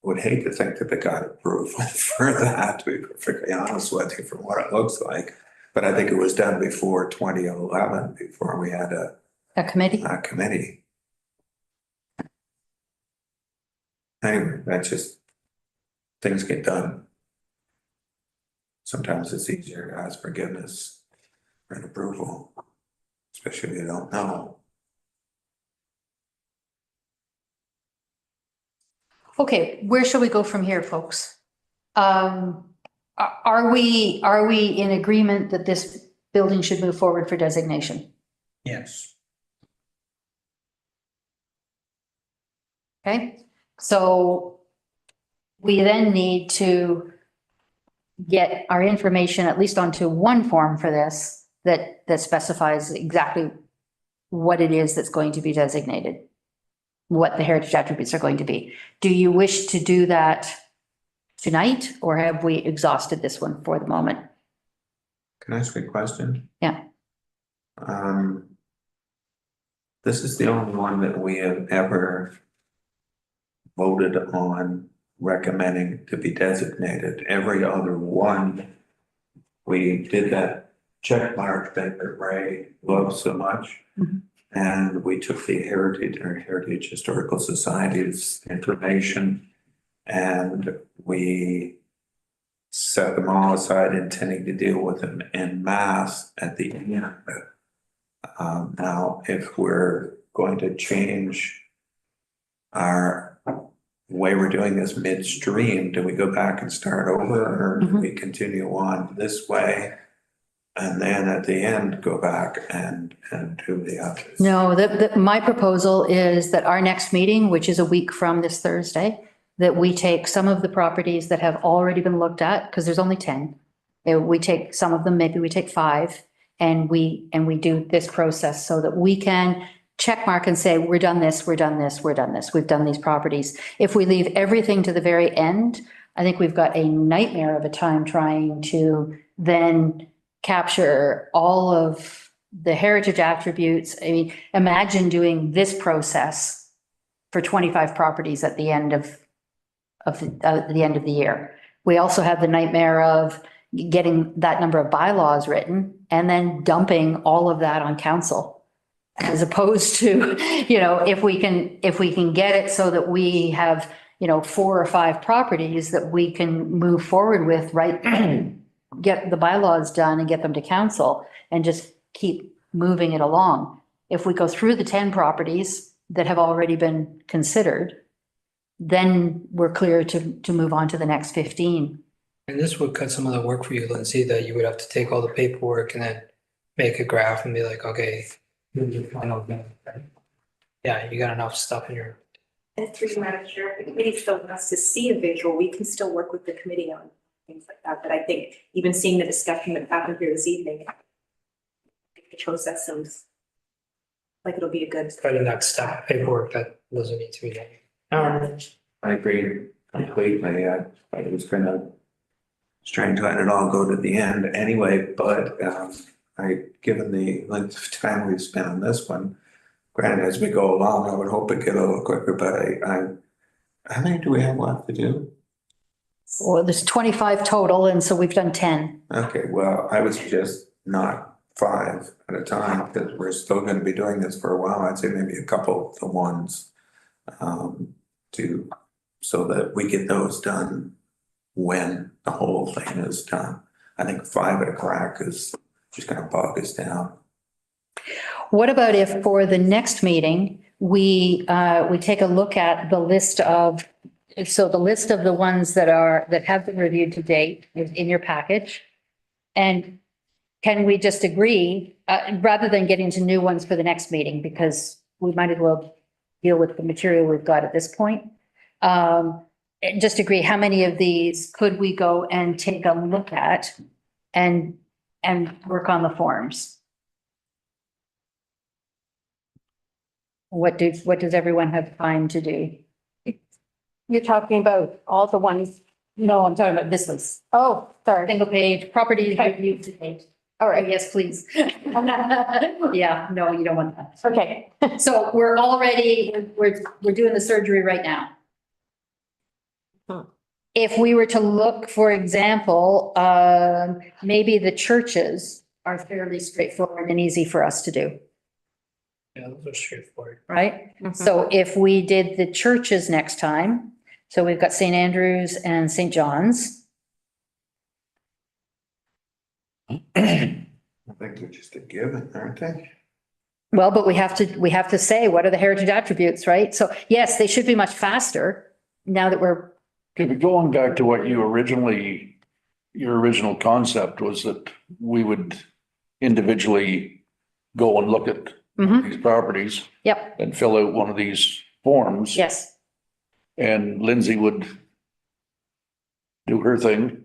would hate to think that they got approval for that, to be perfectly honest with you, from what it looks like. But I think it was done before 2011, before we had a
committee?
committee. Anyway, that's just, things get done. Sometimes it's easier to ask forgiveness and approval, especially if you don't know.
Okay, where shall we go from here, folks? Are we in agreement that this building should move forward for designation?
Yes.
Okay, so we then need to get our information at least onto one form for this that specifies exactly what it is that's going to be designated, what the heritage attributes are going to be. Do you wish to do that tonight, or have we exhausted this one for the moment?
Can I ask a question?
Yeah.
This is the only one that we have ever voted on recommending to be designated. Every other one, we did that check mark that Ray loves so much. And we took the Heritage Historical Society's information and we set them all aside, intending to deal with them en masse at the end. Now, if we're going to change our way we're doing this midstream, do we go back and start over, or do we continue on this way? And then at the end, go back and do the others?
No, my proposal is that our next meeting, which is a week from this Thursday, that we take some of the properties that have already been looked at, because there's only 10. We take some of them, maybe we take 5, and we do this process so that we can check mark and say, we're done this, we're done this, we're done this, we've done these properties. If we leave everything to the very end, I think we've got a nightmare of a time trying to then capture all of the heritage attributes. I mean, imagine doing this process for 25 properties at the end of the end of the year. We also have the nightmare of getting that number of bylaws written and then dumping all of that on council, as opposed to, if we can get it so that we have, 4 or 5 properties that we can move forward with, right? Get the bylaws done and get them to council and just keep moving it along. If we go through the 10 properties that have already been considered, then we're clear to move on to the next 15.
And this would cut some of the work for you, Lindsay, that you would have to take all the paperwork and then make a graph and be like, okay, yeah, you got enough stuff in your.
And through Madam Chair, if the committee still wants to see a visual, we can still work with the committee on things like that. But I think even seeing the discussion that happened here this evening, the process like it'll be a good.
But the next step, paperwork that doesn't need to be done.
I agree completely. I was gonna try and let it all go to the end anyway, but given the length of time we've spent on this one, granted, as we go along, I would hope it get a little quicker, but how many do we have left to do?
Well, there's 25 total, and so we've done 10.
Okay, well, I would suggest not 5 at a time, because we're still gonna be doing this for a while. I'd say maybe a couple of the ones so that we get those done when the whole thing is done. I think 5 at a crack is just gonna bog us down.
What about if for the next meeting, we take a look at the list of, so the list of the ones that have been reviewed to date is in your package. And can we just agree, rather than getting to new ones for the next meeting, because we might as well deal with the material we've got at this point. Just agree, how many of these could we go and take a look at and work on the forms? What does everyone have time to do?
You're talking about all the ones,
No, I'm talking about this list.
oh, sorry.
Single page, properties reviewed to date. All right, yes, please. Yeah, no, you don't want that.
Okay.
So we're doing the surgery right now. If we were to look, for example, maybe the churches are fairly straightforward and easy for us to do,
Yeah, those are straightforward.
right? So if we did the churches next time, so we've got St. Andrew's and St. John's.
I think they're just a given, aren't they?
Well, but we have to say, what are the heritage attributes, right? So yes, they should be much faster now that we're,
Okay, but going back to what your original concept was that we would individually go and look at
Mhm.
these properties
Yep,
and fill out one of these forms.
yes.
And Lindsay would do her thing.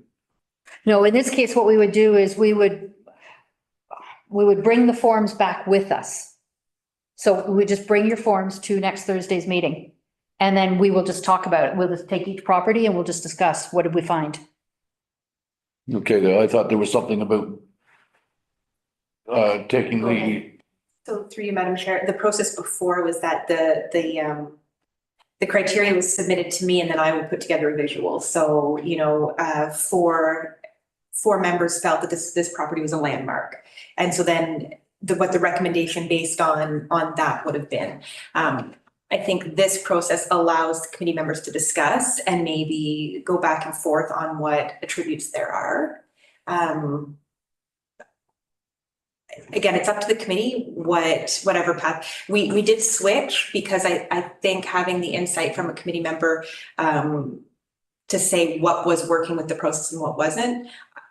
No, in this case, what we would do is we would bring the forms back with us. So we would just bring your forms to next Thursday's meeting. And then we will just talk about it. We'll just take each property and we'll just discuss, what did we find?
Okay, I thought there was something about taking the,
So through you, Madam Chair, the process before was that the criteria was submitted to me and then I would put together a visual. So, four members felt that this property was a landmark. And so then what the recommendation based on that would have been. I think this process allows the committee members to discuss and maybe go back and forth on what attributes there are. Again, it's up to the committee, whatever path. We did switch because I think having the insight from a committee member to say what was working with the process and what wasn't,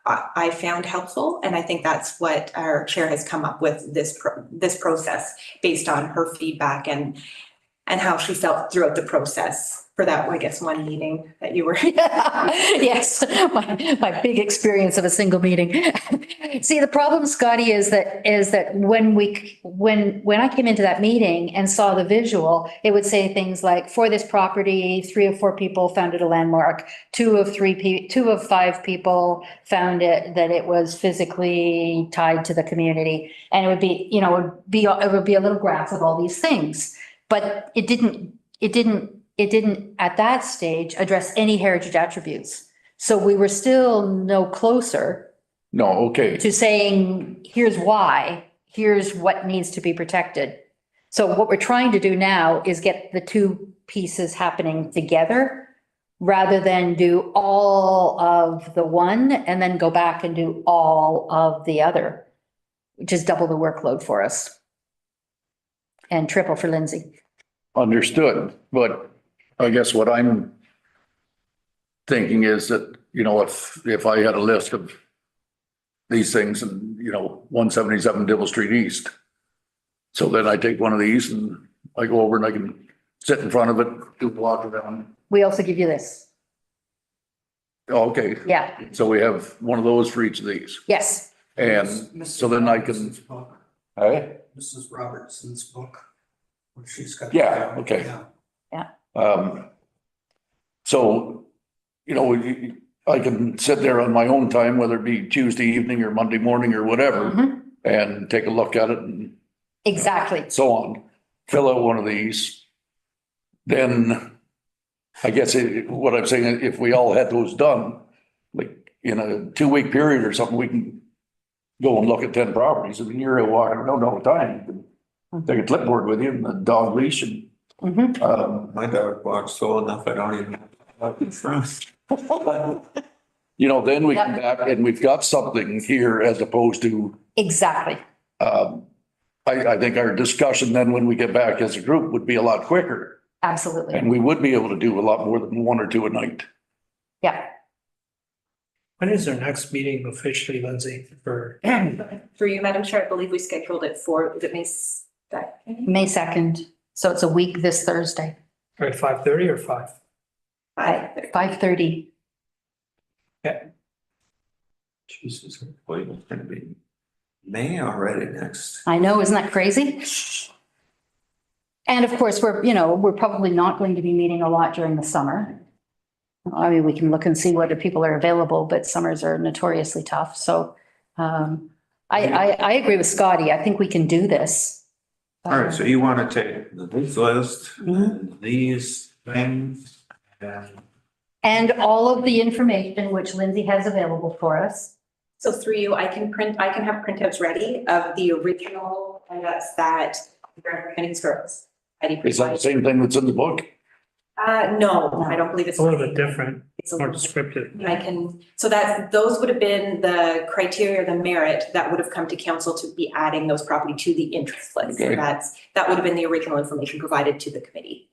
I found helpful. And I think that's what our chair has come up with, this process based on her feedback and how she felt throughout the process for that, I guess, one meeting that you were.
Yes, my big experience of a single meeting. See, the problem, Scotty, is that when I came into that meeting and saw the visual, it would say things like, for this property, 3 of 4 people found it a landmark, 2 of 5 people found that it was physically tied to the community. And it would be, it would be a little graph of all these things. But it didn't at that stage address any heritage attributes. So we were still no closer
no, okay.
to saying, here's why, here's what needs to be protected. So what we're trying to do now is get the 2 pieces happening together rather than do all of the one and then go back and do all of the other, which is double the workload for us. And triple for Lindsay.
Understood, but I guess what I'm thinking is that, if I had a list of these things and, 177 Dibble Street East. So then I take one of these and I go over and I can sit in front of it, do a walk around.
We also give you this.
Okay,
Yeah,
so we have one of those for each of these.
yes.
And so then I can, hey?
Mrs. Robertson's book. Where she's got.
Yeah, okay.
Yeah.
So, I can sit there on my own time, whether it be Tuesday evening or Monday morning or whatever,
Mhm.
and take a look at it and
Exactly.
so on, fill out one of these. Then I guess what I'm saying, if we all had those done, like in a 2-week period or something, we can go and look at 10 properties. I mean, you're walking around all the time. You can take a clipboard with you and a dog leash and,
Mhm.
My dog walks slow enough, I don't even have to in front.
then we come back and we've got something here as opposed to,
Exactly.
I think our discussion then when we get back as a group would be a lot quicker.
Absolutely.
And we would be able to do a lot more than 1 or 2 a night.
Yeah.
When is our next meeting officially, Lindsay, for?
For you, Madam Chair, I believe we scheduled it for, was it May 2nd?
May 2nd. So it's a week this Thursday,
At 5:30 or 5?
5:30.
Jesus, boy, it's gonna be May already next.
I know, isn't that crazy? And of course, we're probably not going to be meeting a lot during the summer. I mean, we can look and see whether people are available, but summers are notoriously tough. So I agree with Scotty. I think we can do this.
All right, so you want to take this list
Mhm.
and these things and
And all of the information which Lindsay has available for us.
So through you, I can have printouts ready of the original, and that's that Penny's Girls.
Is that the same thing that's in the book?
No, I don't believe it's.
It's a little bit different,
It's a
more
little-
descriptive.
those would have been the criteria, the merit that would have come to council to be adding those property to the interest list.
Okay.
That would have been the original information provided to the committee.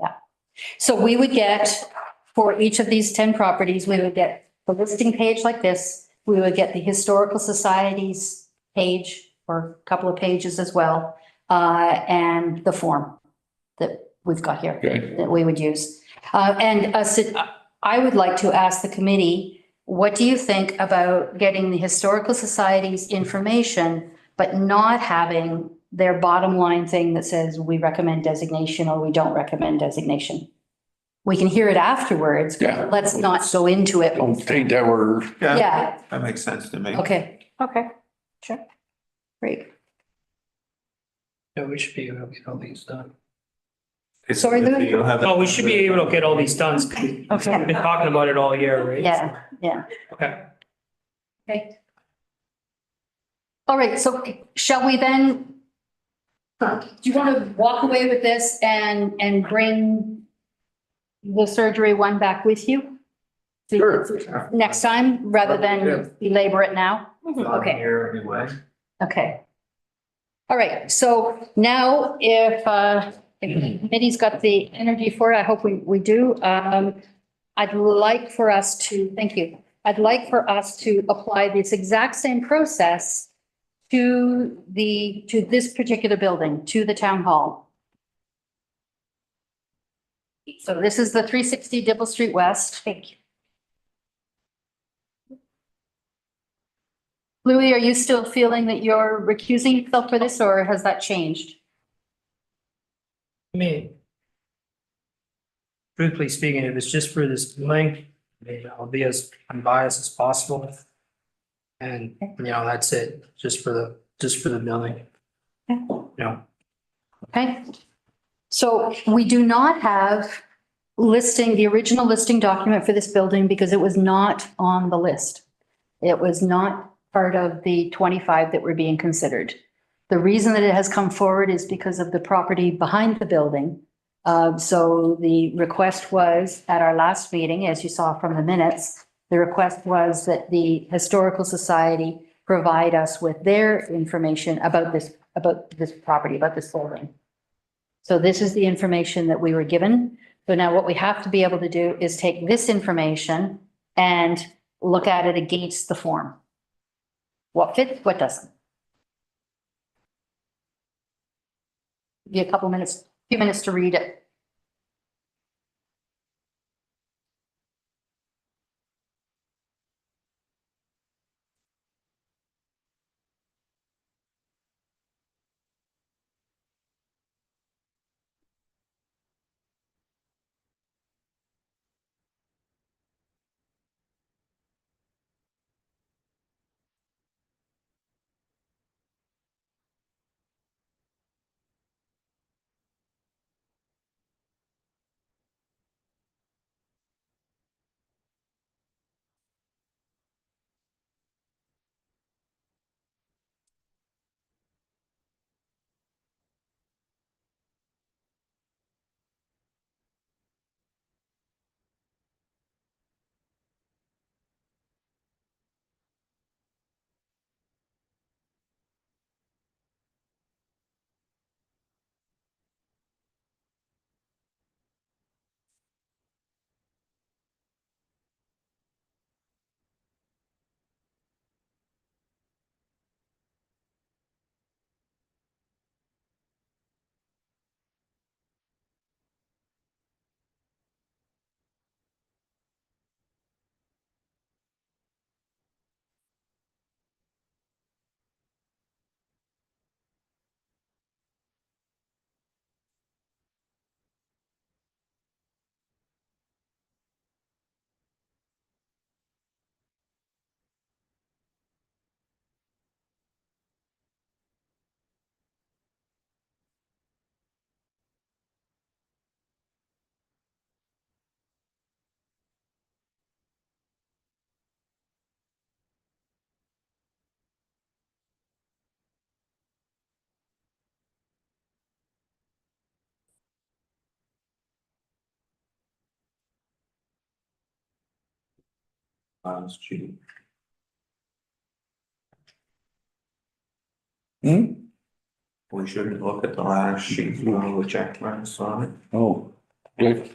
So we would get, for each of these 10 properties, we would get the listing page like this. We would get the historical societies page or a couple of pages as well, and the form that we've got here
Okay.
that we would use. I would like to ask the committee, what do you think about getting the historical society's information, but not having their bottom line thing that says we recommend designation or we don't recommend designation? We can hear it afterwards.
Yeah.
Let's not go into it.
Don't think that we're,
Yeah,
that makes sense to me.
okay, sure. Great.
Yeah, we should be able to get all these done.
Sorry, Louis?
You'll have that-
Oh, we should be able to get all these done. 'Cause we've
Okay.
been talking about it all year, right?
Yeah.
Okay.
Okay. All right, so shall we then, do you want to walk away with this and bring the surgery one back with you?
Sure.
Next time, rather
Yeah.
than belabor it now?
Not
Okay.
Here anyway.
Okay. All right, so now if the committee's got the energy for it, I hope we do. I'd like for us to, thank you. I'd like for us to apply this exact same process to this particular building, to the town hall. So this is the 360 Dibble Street West. Thank you. Louis, are you still feeling that you're recusing yourself for this, or has that changed?
I mean, truthfully speaking, if it's just for this link, maybe I'll be as unbiased as possible. And, that's it, just for the billing.
Okay.
No,
Okay. So we do not have the original listing document for this building because it was not on the list. It was not part of the 25 that were being considered. The reason that it has come forward is because of the property behind the building. So the request was at our last meeting, as you saw from the minutes, the request was that the Historical Society provide us with their information about this property, about this building. So this is the information that we were given. So now what we have to be able to do is take this information and look at it against the form. What fits, what doesn't. Give you a few minutes to read it.
last sheet. We should look at the last sheet, all the check marks on it.
Oh, okay.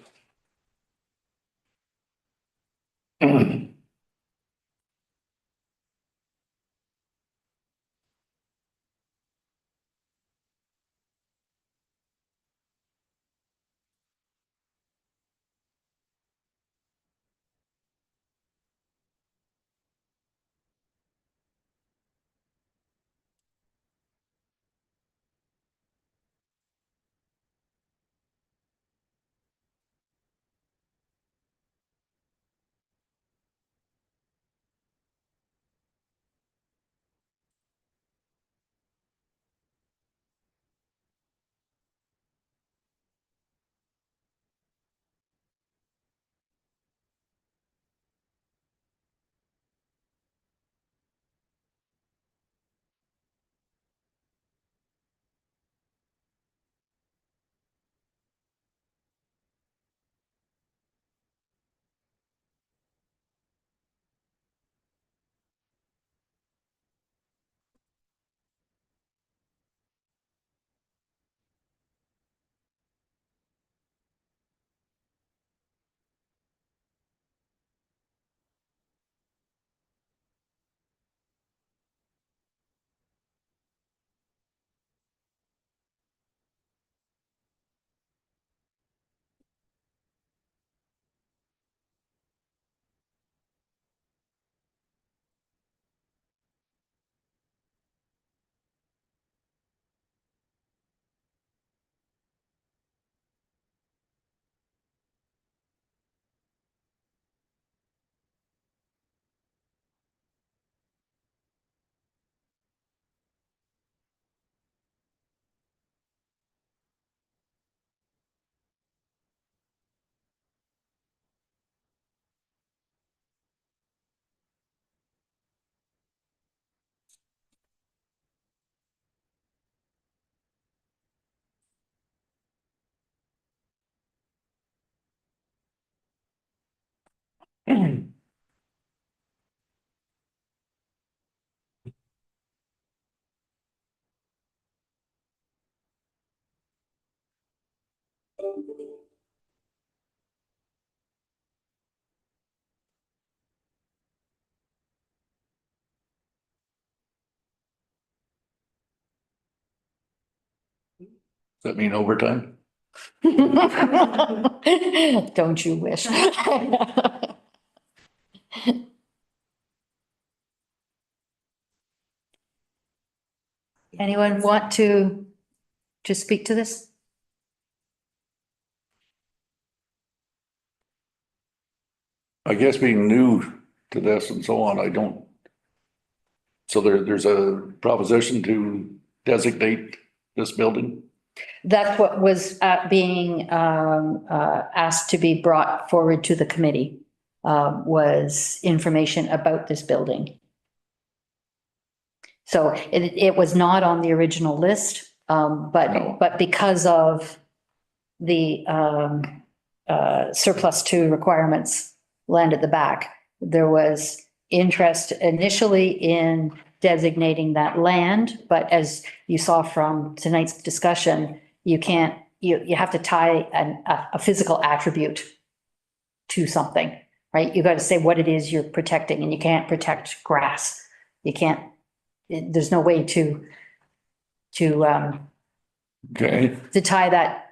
Does that mean overtime?
Don't you wish? Anyone want to speak to this?
I guess being new to this and so on, I don't. So there's a proposition to designate this building?
That's what was being asked to be brought forward to the committee, was information about this building. So it was not on the original list,
No.
but because of the surplus to requirements land at the back, there was interest initially in designating that land, but as you saw from tonight's discussion, you can't, you have to tie a physical attribute to something, right? You got to say what it is you're protecting, and you can't protect grass. You can't, there's no way to
Okay,
tie that.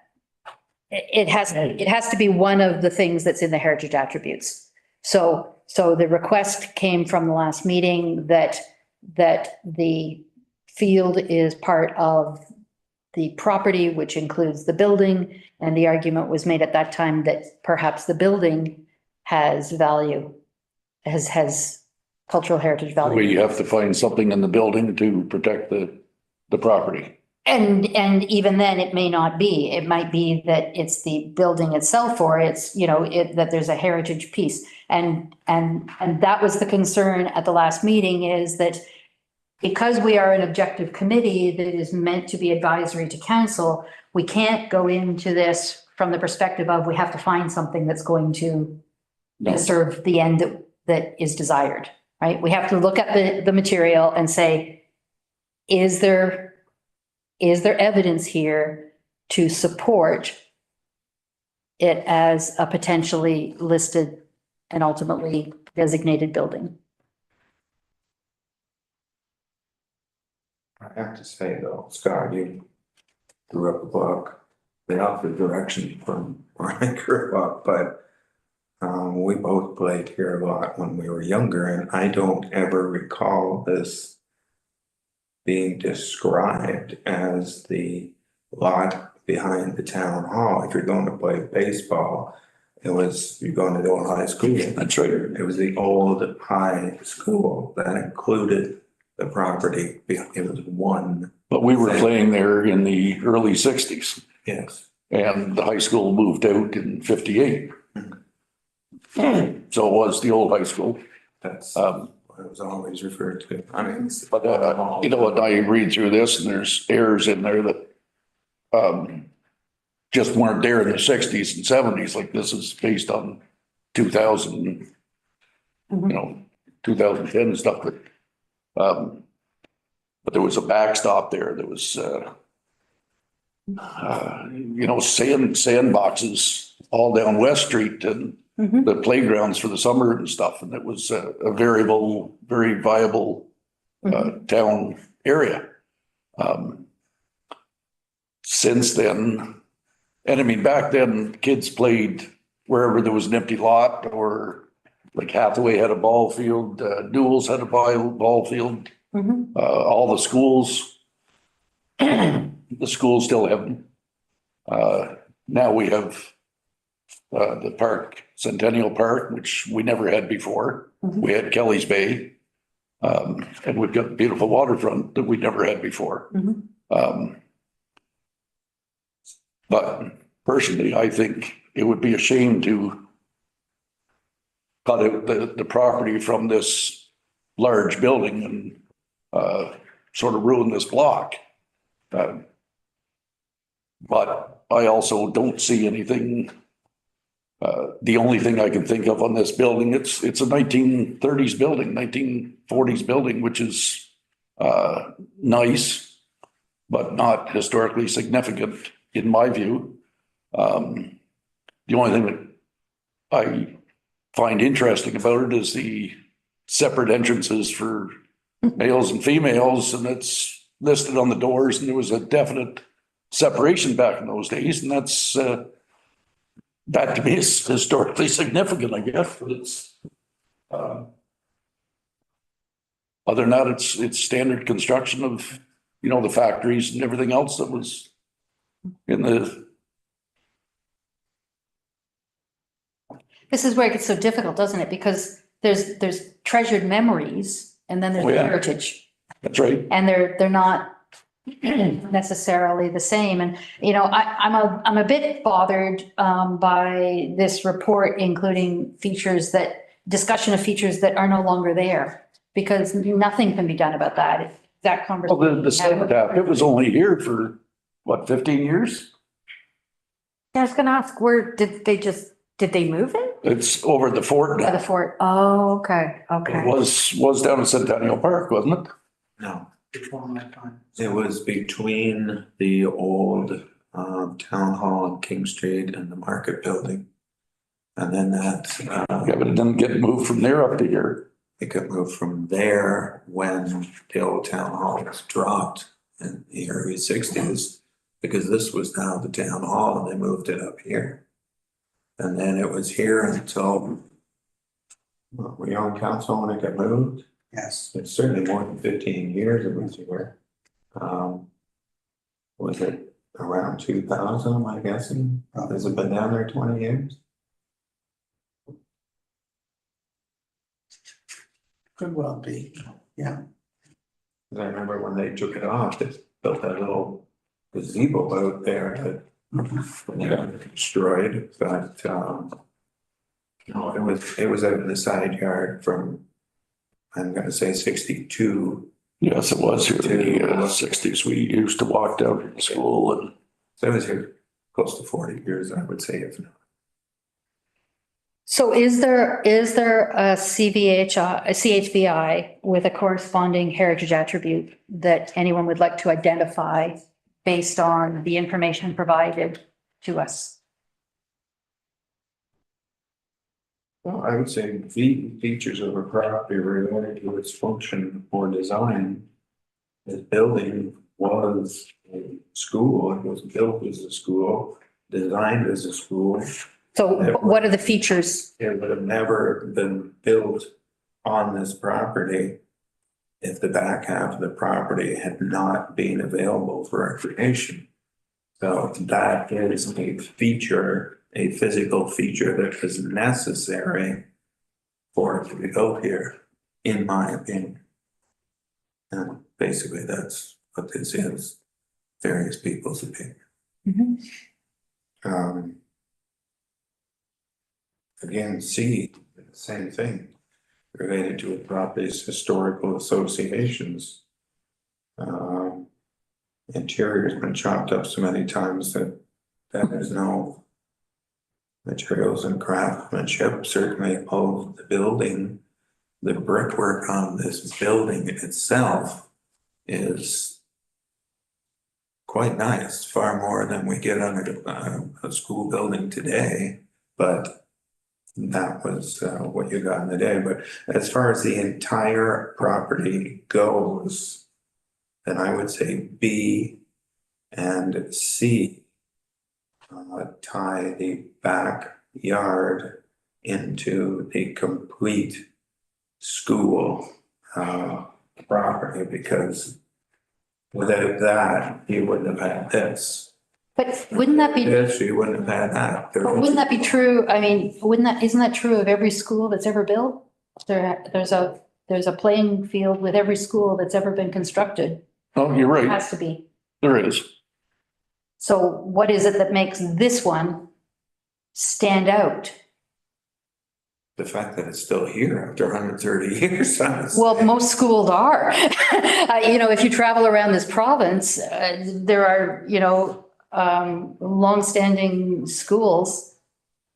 It has to be one of the things that's in the heritage attributes. So the request came from the last meeting that the field is part of the property, which includes the building. And the argument was made at that time that perhaps the building has value, has cultural heritage
where
value.
you have to find something in the building to protect the property.
And even then, it may not be. It might be that it's the building itself, or it's, that there's a heritage piece. And that was the concern at the last meeting, is that because we are an objective committee that is meant to be advisory to council, we can't go into this from the perspective of we have to find something that's going to
No.
serve the end that is desired, right? We have to look at the material and say, is there evidence here to support it as a potentially listed and ultimately designated building?
I have to say though, Scott, you grew up a book, the opposite direction from where I grew up, but we both played here a lot when we were younger, and I don't ever recall this being described as the lot behind the town hall. If you're going to play baseball, you're going to the old high school.
That's right.
It was the old high school that included the property. It was one.
But we were playing there in the early 60s.
Yes.
And the high school moved out in 58. So it was the old high school.
That's what it was always referred to. I mean,
But, you know, and I read through this and there's errors in there that just weren't there in the 60s and 70s. Like this is based on 2000, you know, 2010 and stuff. But there was a backstop there. There was, you know, sandboxes all down West Street and the playgrounds for the summer and stuff. And it was a very viable town area. Since then, and I mean, back then kids played wherever there was an empty lot, or like Hathaway had a ball field, Newell's had a ball field, all the schools still have them. Now we have the park, Centennial Park, which we never had before. We had Kelly's Bay, and we've got the beautiful waterfront that we never had before. But personally, I think it would be a shame to cut out the property from this large building and sort of ruin this block. But I also don't see anything. The only thing I can think of on this building, it's a 1930s building, 1940s building, which is nice, but not historically significant in my view. The only thing that I find interesting about it is the separate entrances for males and females, and it's listed on the doors, and there was a definite separation back in those days, and that's that to me is historically significant, I guess. But it's other than that, it's standard construction of, you know, the factories and everything else that was in the.
This is where it gets so difficult, doesn't it? Because there's treasured memories and then there's heritage.
That's right.
And they're not necessarily the same. And, you know, I'm a bit bothered by this report, including discussion of features that are no longer there, because nothing can be done about that. That conversation.
Well, the cenotaph, it was only here for what, 15 years?
I was gonna ask, did they move it?
It's over the fort
By
now.
the fort.
Oh, okay,
It
okay.
was down at Centennial Park, wasn't it?
no,
Before my time.
it was between the old town hall on King Street and the market building. And then
Yeah, but it didn't get moved from there up to here.
it got moved from there when the old town hall was dropped in the early 60s, because this was now the town hall and they moved it up here. And then it was here until, were you on council when it got moved?
Yes.
It's certainly more than 15 years it was here. Was it around 2000, am I guessing? Has it been down there 20 years?
Could well be, yeah.
'Cause I remember when they took it off, they built that little gazebo out there that when they got destroyed, but no, it was out in the side yard from, I'm gonna say 62.
Yes, it was here in the 60s. We used to walk down to school and.
So it was here close to 40 years, I would say, if not.
So is there a a CHBI with a corresponding heritage attribute that anyone would like to identify based on the information provided to us?
Well, I would say the features of a property related to its function or design. This building was a school, it was built as a school, designed as a school.
So what are the features?
It would have never been built on this property if the back half of the property had not been available for recreation. So that is a feature, a physical feature that is necessary for it to be built here, in my opinion. And basically that's what this is, various people's opinion. Again, C, same thing, related to a property's historical associations. Interior's been chopped up so many times that there's no materials and craftsmanship, certainly of the building. The brickwork on this building itself is quite nice, far more than we get on a school building today, but that was what you got in the day. But as far as the entire property goes, then I would say B and C tie the backyard into the complete school property, because without that, you wouldn't have had this.
But wouldn't that be,
This, you wouldn't have had that.
but wouldn't that be true? I mean, isn't that true of every school that's ever built? There's a playing field with every school that's ever been constructed.
Oh, you're
It
right.
has to be.
There is.
So what is it that makes this one stand out?
The fact that it's still here after 130 years.
Well, most schools are. If you travel around this province, there are, longstanding schools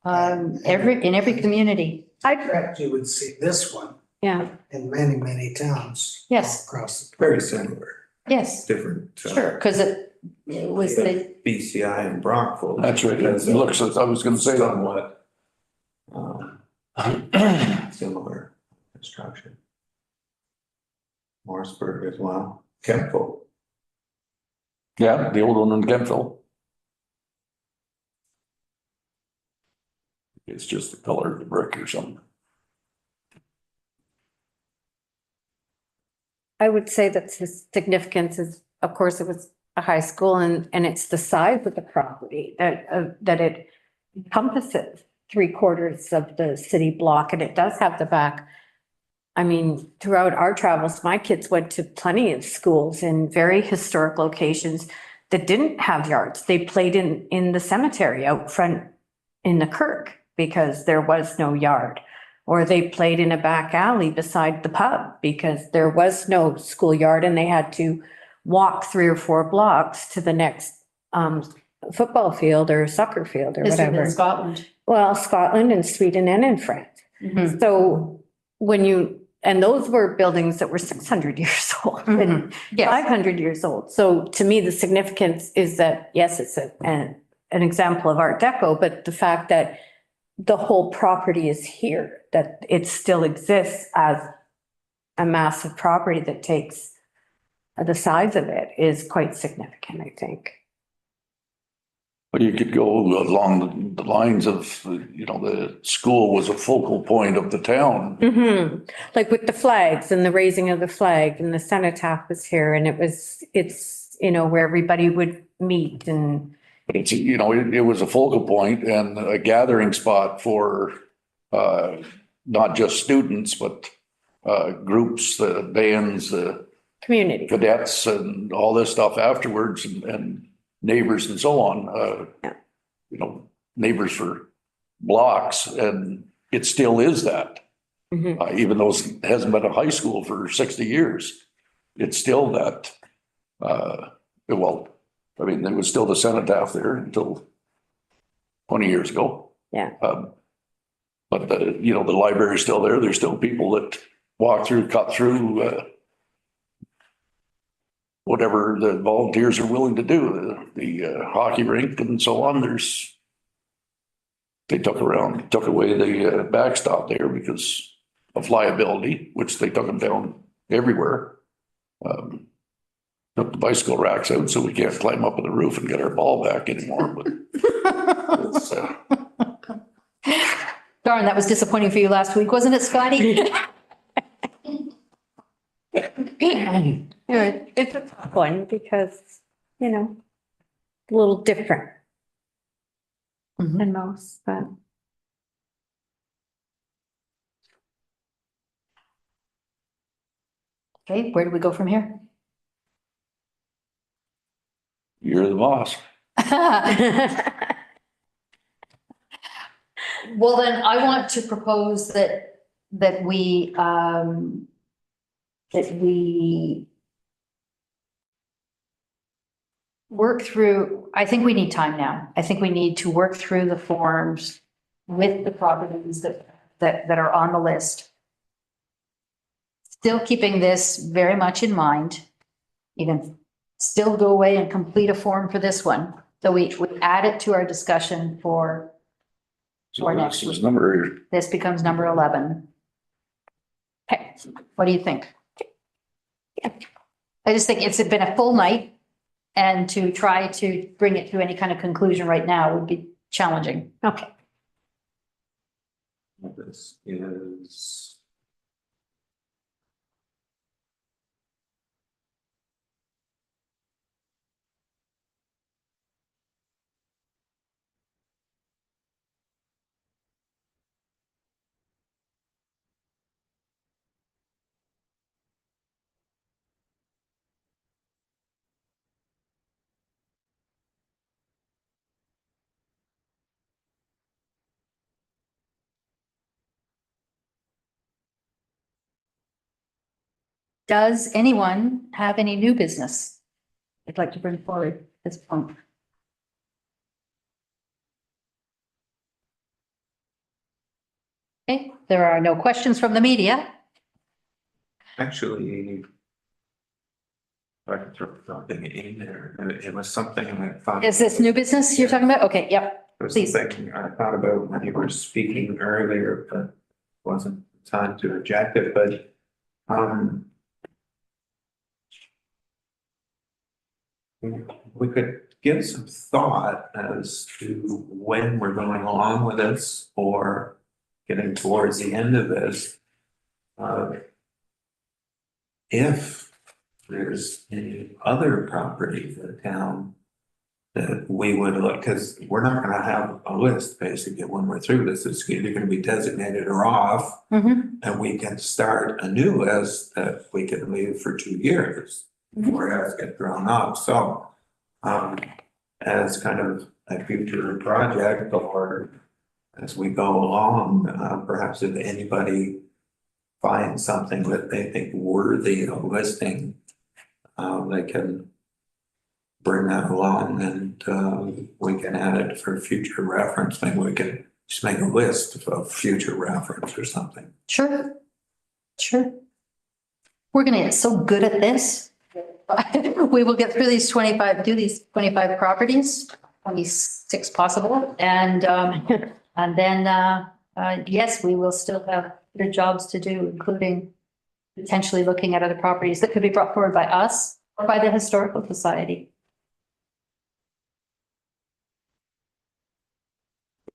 in every community.
I bet you would see this one
Yeah.
in many, many towns.
Yes.
Across the.
Very similar,
Yes,
different.
sure, because it was the,
BCI and Brockville.
That's right. It looks, I was gonna say that.
Somewhat similar construction. Morrisburg as well, Kempville.
Yeah, the old one in Kempville. It's just the color of the brick or something.
I would say that the significance is, of course, it was a high school and it's the size of the property that it encompasses 3/4 of the city block, and it does have the back. I mean, throughout our travels, my kids went to plenty of schools in very historic locations that didn't have yards. They played in the cemetery out front in the kirk because there was no yard. Or they played in a back alley beside the pub because there was no schoolyard and they had to walk 3 or 4 blocks to the next football field or soccer field or
this is in
whatever.
Scotland.
Well, Scotland and Sweden and in France.
Mhm.
So and those were buildings that were 600 years old and
Yes,
500 years old. So to me, the significance is that, yes, it's an example of Art Deco, but the fact that the whole property is here, that it still exists as a massive property that takes the size of it is quite significant, I think.
But you could go along the lines of, the school was a focal point of the town.
Like with the flags and the raising of the flag and the cenotaph was here and it's where everybody would meet and.
It's, it was a focal point and a gathering spot for not just students, but groups, the bands, the
Community.
cadets and all this stuff afterwards and neighbors and so on. Neighbors for blocks, and it still is that. Even though it hasn't been a high school for 60 years, it's still that. There was still the cenotaph there until 20 years ago.
Yeah.
But you know, the library's still there. There's still people that walk through, cut through, whatever the volunteers are willing to do, the hockey rink and so on, they took away the backstop there because of liability, which they took them down everywhere. Took the bicycle racks out so we can't climb up on the roof and get our ball back anymore, but it's,
Darn, that was disappointing for you last week, wasn't it, Scotty?
It's a tough one because, you know, a little different than most, but.
Okay, where do we go from here?
you're the boss.
Well, then I want to propose that we work through, I think we need time now. I think we need to work through the forms with the properties that are on the list. Still keeping this very much in mind. You can still go away and complete a form for this one. So we add it to our discussion for
So
Or
this
next
is
week.
number,
This becomes number 11. Okay, what do you think? I just think it's been a full night, and to try to bring it to any kind of conclusion right now would be challenging.
Okay,
This is.
Does anyone have any new business they'd like to bring forward at this point? Okay, there are no questions from the media.
Actually, if I can throw something in there, it was something I thought.
Is this new business you're talking about? Okay, yep.
It was
please?
something I thought about when you were speaking earlier, but wasn't time to reject it, but, we could give some thought as to when we're going along with this or getting towards the end of this. If there's any other properties in town that we would look, because we're not gonna have a list basically when we're through this, it's either gonna be designated or off.
Mhm.
And we can start a new list that we can leave for 2 years before it has to get thrown off, so. As kind of a future project or as we go along, perhaps if anybody finds something that they think worthy of listing, they can bring that along and we can add it for future reference. Maybe we can just make a list of future reference or something.
Sure, sure. We're gonna get so good at this. We will get through these 25, do these 25 properties, 26 possible, and then, yes, we will still have other jobs to do, including potentially looking at other properties that could be brought forward by us or by the Historical Society.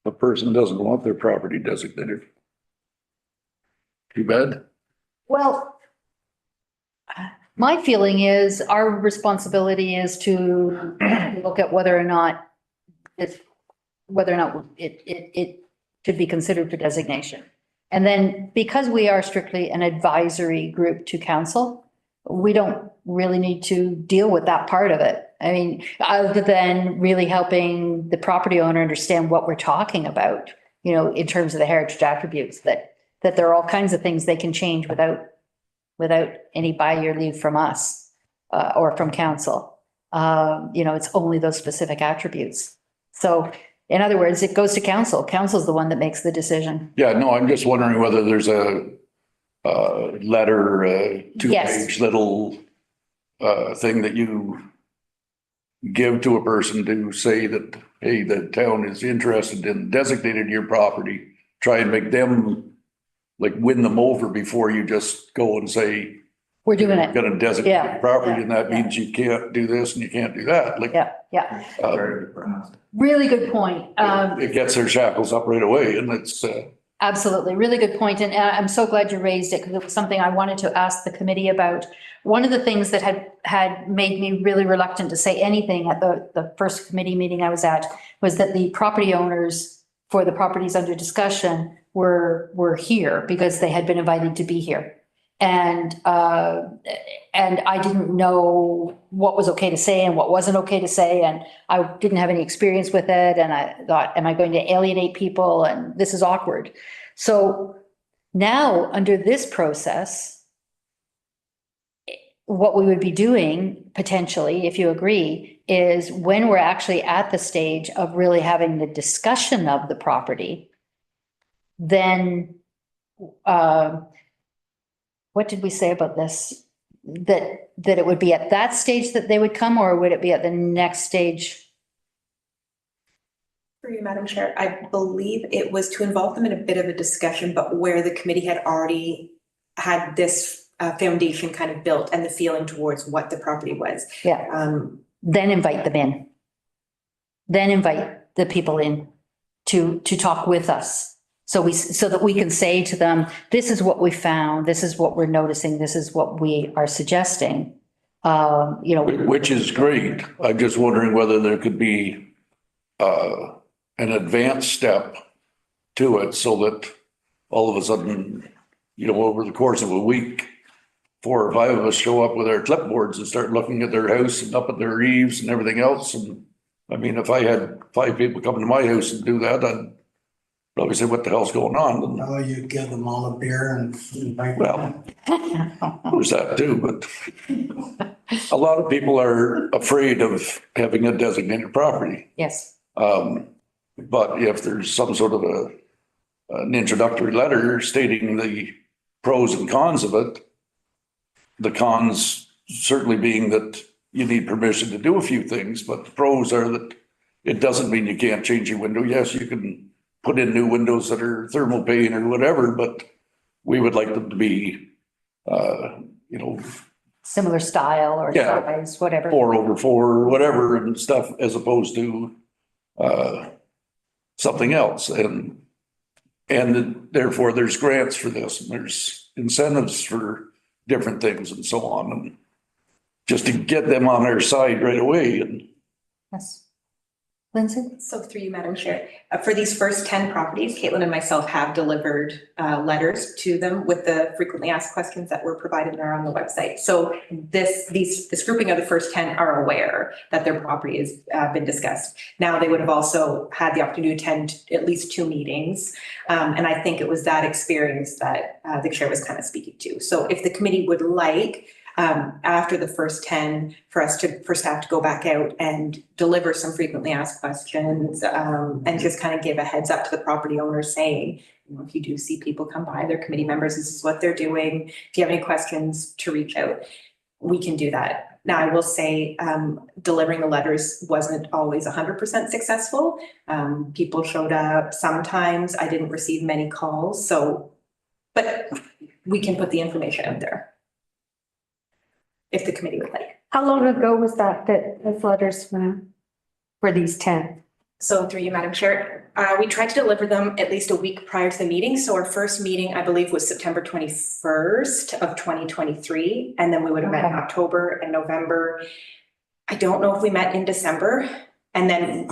a person doesn't want their property designated. Too bad.
Well, my feeling is our responsibility is to look at whether or not it should be considered for designation. And then because we are strictly an advisory group to council, we don't really need to deal with that part of it. I mean, other than really helping the property owner understand what we're talking about, you know, in terms of the heritage attributes, that there are all kinds of things they can change without any by your leave from us, or from council. You know, it's only those specific attributes. So In other words, it goes to council. Council's the one that makes the decision.
Yeah, no, I'm just wondering whether there's a letter, two-page little thing that you give to a person to say that, hey, the town is interested in designating your property. Try and make them, like, win them over before you just go and say,
We're doing
you're
it.
gonna designate
Yeah,
your property, and that
yeah.
means you can't do this and you can't do that. Like,
Yeah. Really good point.
it gets their shackles up right away, and it's,
Absolutely. Really good point. And I'm so glad you raised it because it was something I wanted to ask the committee about. One of the things that had made me really reluctant to say anything at the first committee meeting I was at was that the property owners for the properties under discussion were here because they had been invited to be here. And I didn't know what was okay to say and what wasn't okay to say. And I didn't have any experience with it. And I thought, am I going to alienate people? And this is awkward. So now under this process, what we would be doing potentially, if you agree, is when we're actually at the stage of really having the discussion of the property, then, what did we say about this? That it would be at that stage that they would come, or would it be at the next stage?
For you, Madam Chair, I believe it was to involve them in a bit of a discussion, but where the committee had already had this foundation kind of built and the feeling towards what the property was.
Yeah. Then invite them in. Then invite the people in to talk with us. So that we can say to them, this is what we found, this is what we're noticing, this is what we are suggesting.
which is great. I'm just wondering whether there could be an advanced step to it so that all of a sudden, over the course of a week, 4 or 5 of us show up with our clipboards and start looking at their house and up at their eaves and everything else. And I mean, if I had 5 people coming to my house and do that, I'd probably say, what the hell's going on?
No, you give them all a beer and invite
Well, there's that too, but a lot of people are afraid of having a designated property.
Yes.
But if there's some sort of an introductory letter stating the pros and cons of it, the cons certainly being that you need permission to do a few things, but the pros are that it doesn't mean you can't change your window. Yes, you can put in new windows that are thermal pane or whatever, but we would like them to be,
Similar style or
Yeah.
size, whatever.
4x4 or whatever and stuff, as opposed to something else. And therefore there's grants for this and there's incentives for different things and so on. And just to get them on our side right away. And
Yes. Lindsay?
So through you, Madam Chair, for these first 10 properties, Caitlin and myself have delivered letters to them with the frequently asked questions that were provided there on the website. So this grouping of the first 10 are aware that their property has been discussed. Now they would have also had the opportunity to attend at least 2 meetings. And I think it was that experience that the chair was kind of speaking to. So if the committee would like, after the first 10 for staff to go back out and deliver some frequently asked questions, and just kind of give a heads up to the property owners saying, if you do see people come by, they're committee members, this is what they're doing. If you have any questions, to reach out, we can do that. Now, I will say, delivering the letters wasn't always 100% successful. People showed up. Sometimes I didn't receive many calls. But we can put the information out there if the committee would like.
How long ago was that those letters went out for these 10?
So through you, Madam Chair, we tried to deliver them at least a week prior to the meeting. So our first meeting, I believe, was September 21st of 2023. And then we would have met in October and November. I don't know if we met in December. And then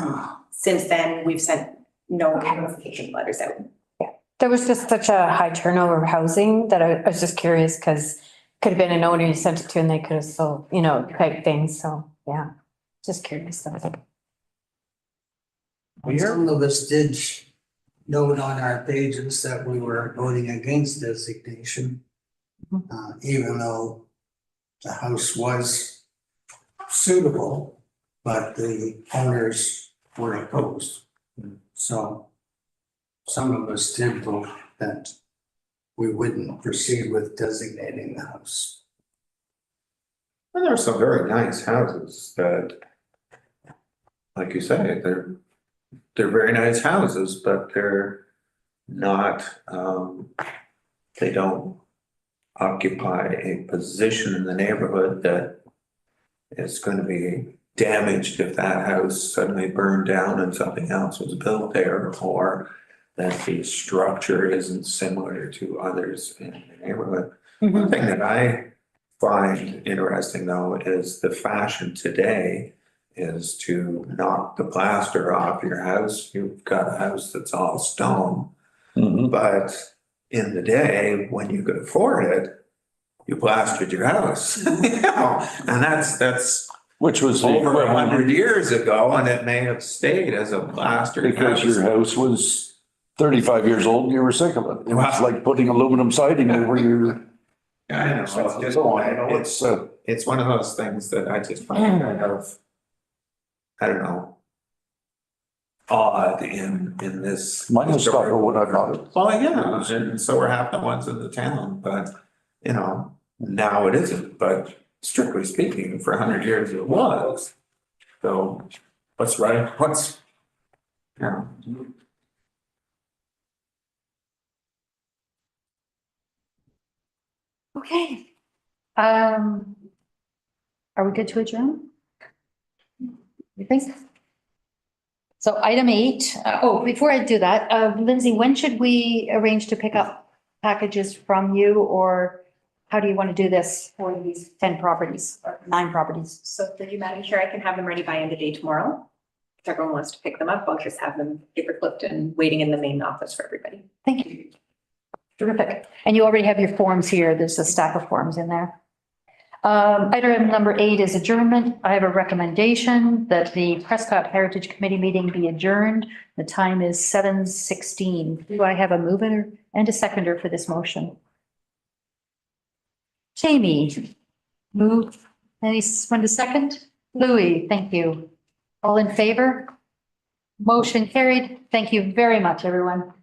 since then, we've sent no notification letters out.
Yeah, there was just such a high turnover of housing that I was just curious because could have been an owner you sent it to and they could have sold, type things. So yeah, just curious.
Some of us did note on our pages that we were voting against designation, even though the house was suitable, but the owners were opposed. So some of us did vote that we wouldn't proceed with designating the house.
And there are some very nice houses that, like you say, they're very nice houses, but they're not, they don't occupy a position in the neighborhood that is going to be damaged if that house suddenly burned down and something else was built there, or that the structure isn't similar to others in the neighborhood. One thing that I find interesting though is the fashion today is to knock the plaster off your house. You've got a house that's all stone. But in the day, when you could afford it, you plastered your house. You know? And that's
Which was the
over
equivalent,
100 years ago, and it may have stayed as a plastered
because your
house.
house was 35 years old and you were sick of it. It was like putting aluminum siding over your.
I know, it's one of those things that I just find kind of, I don't know, odd in this.
Mine was stucco when I bought it.
Well, yeah, and so are half the ones in the town, but, you know, now it isn't, but strictly speaking, for 100 years it was. So what's right, yeah.
Okay. Are we good to adjourn? You think? So item 8, before I do that, Lindsay, when should we arrange to pick up packages from you, or how do you want to do this for these 10 properties, or 9 properties?
So through you, Madam Chair, I can have them ready by end of day tomorrow. If everyone wants to pick them up, I'll just have them paper clipped and waiting in the main office for everybody.
Thank you. Terrific. And you already have your forms here. There's a stack of forms in there. Item number 8 is adjournment. I have a recommendation that the Prescott Heritage Committee meeting be adjourned. The time is 7:16. Do I have a mover and a seconder for this motion? Jamie, move. Anyone to second? Louis, thank you. All in favor? Motion carried. Thank you very much, everyone.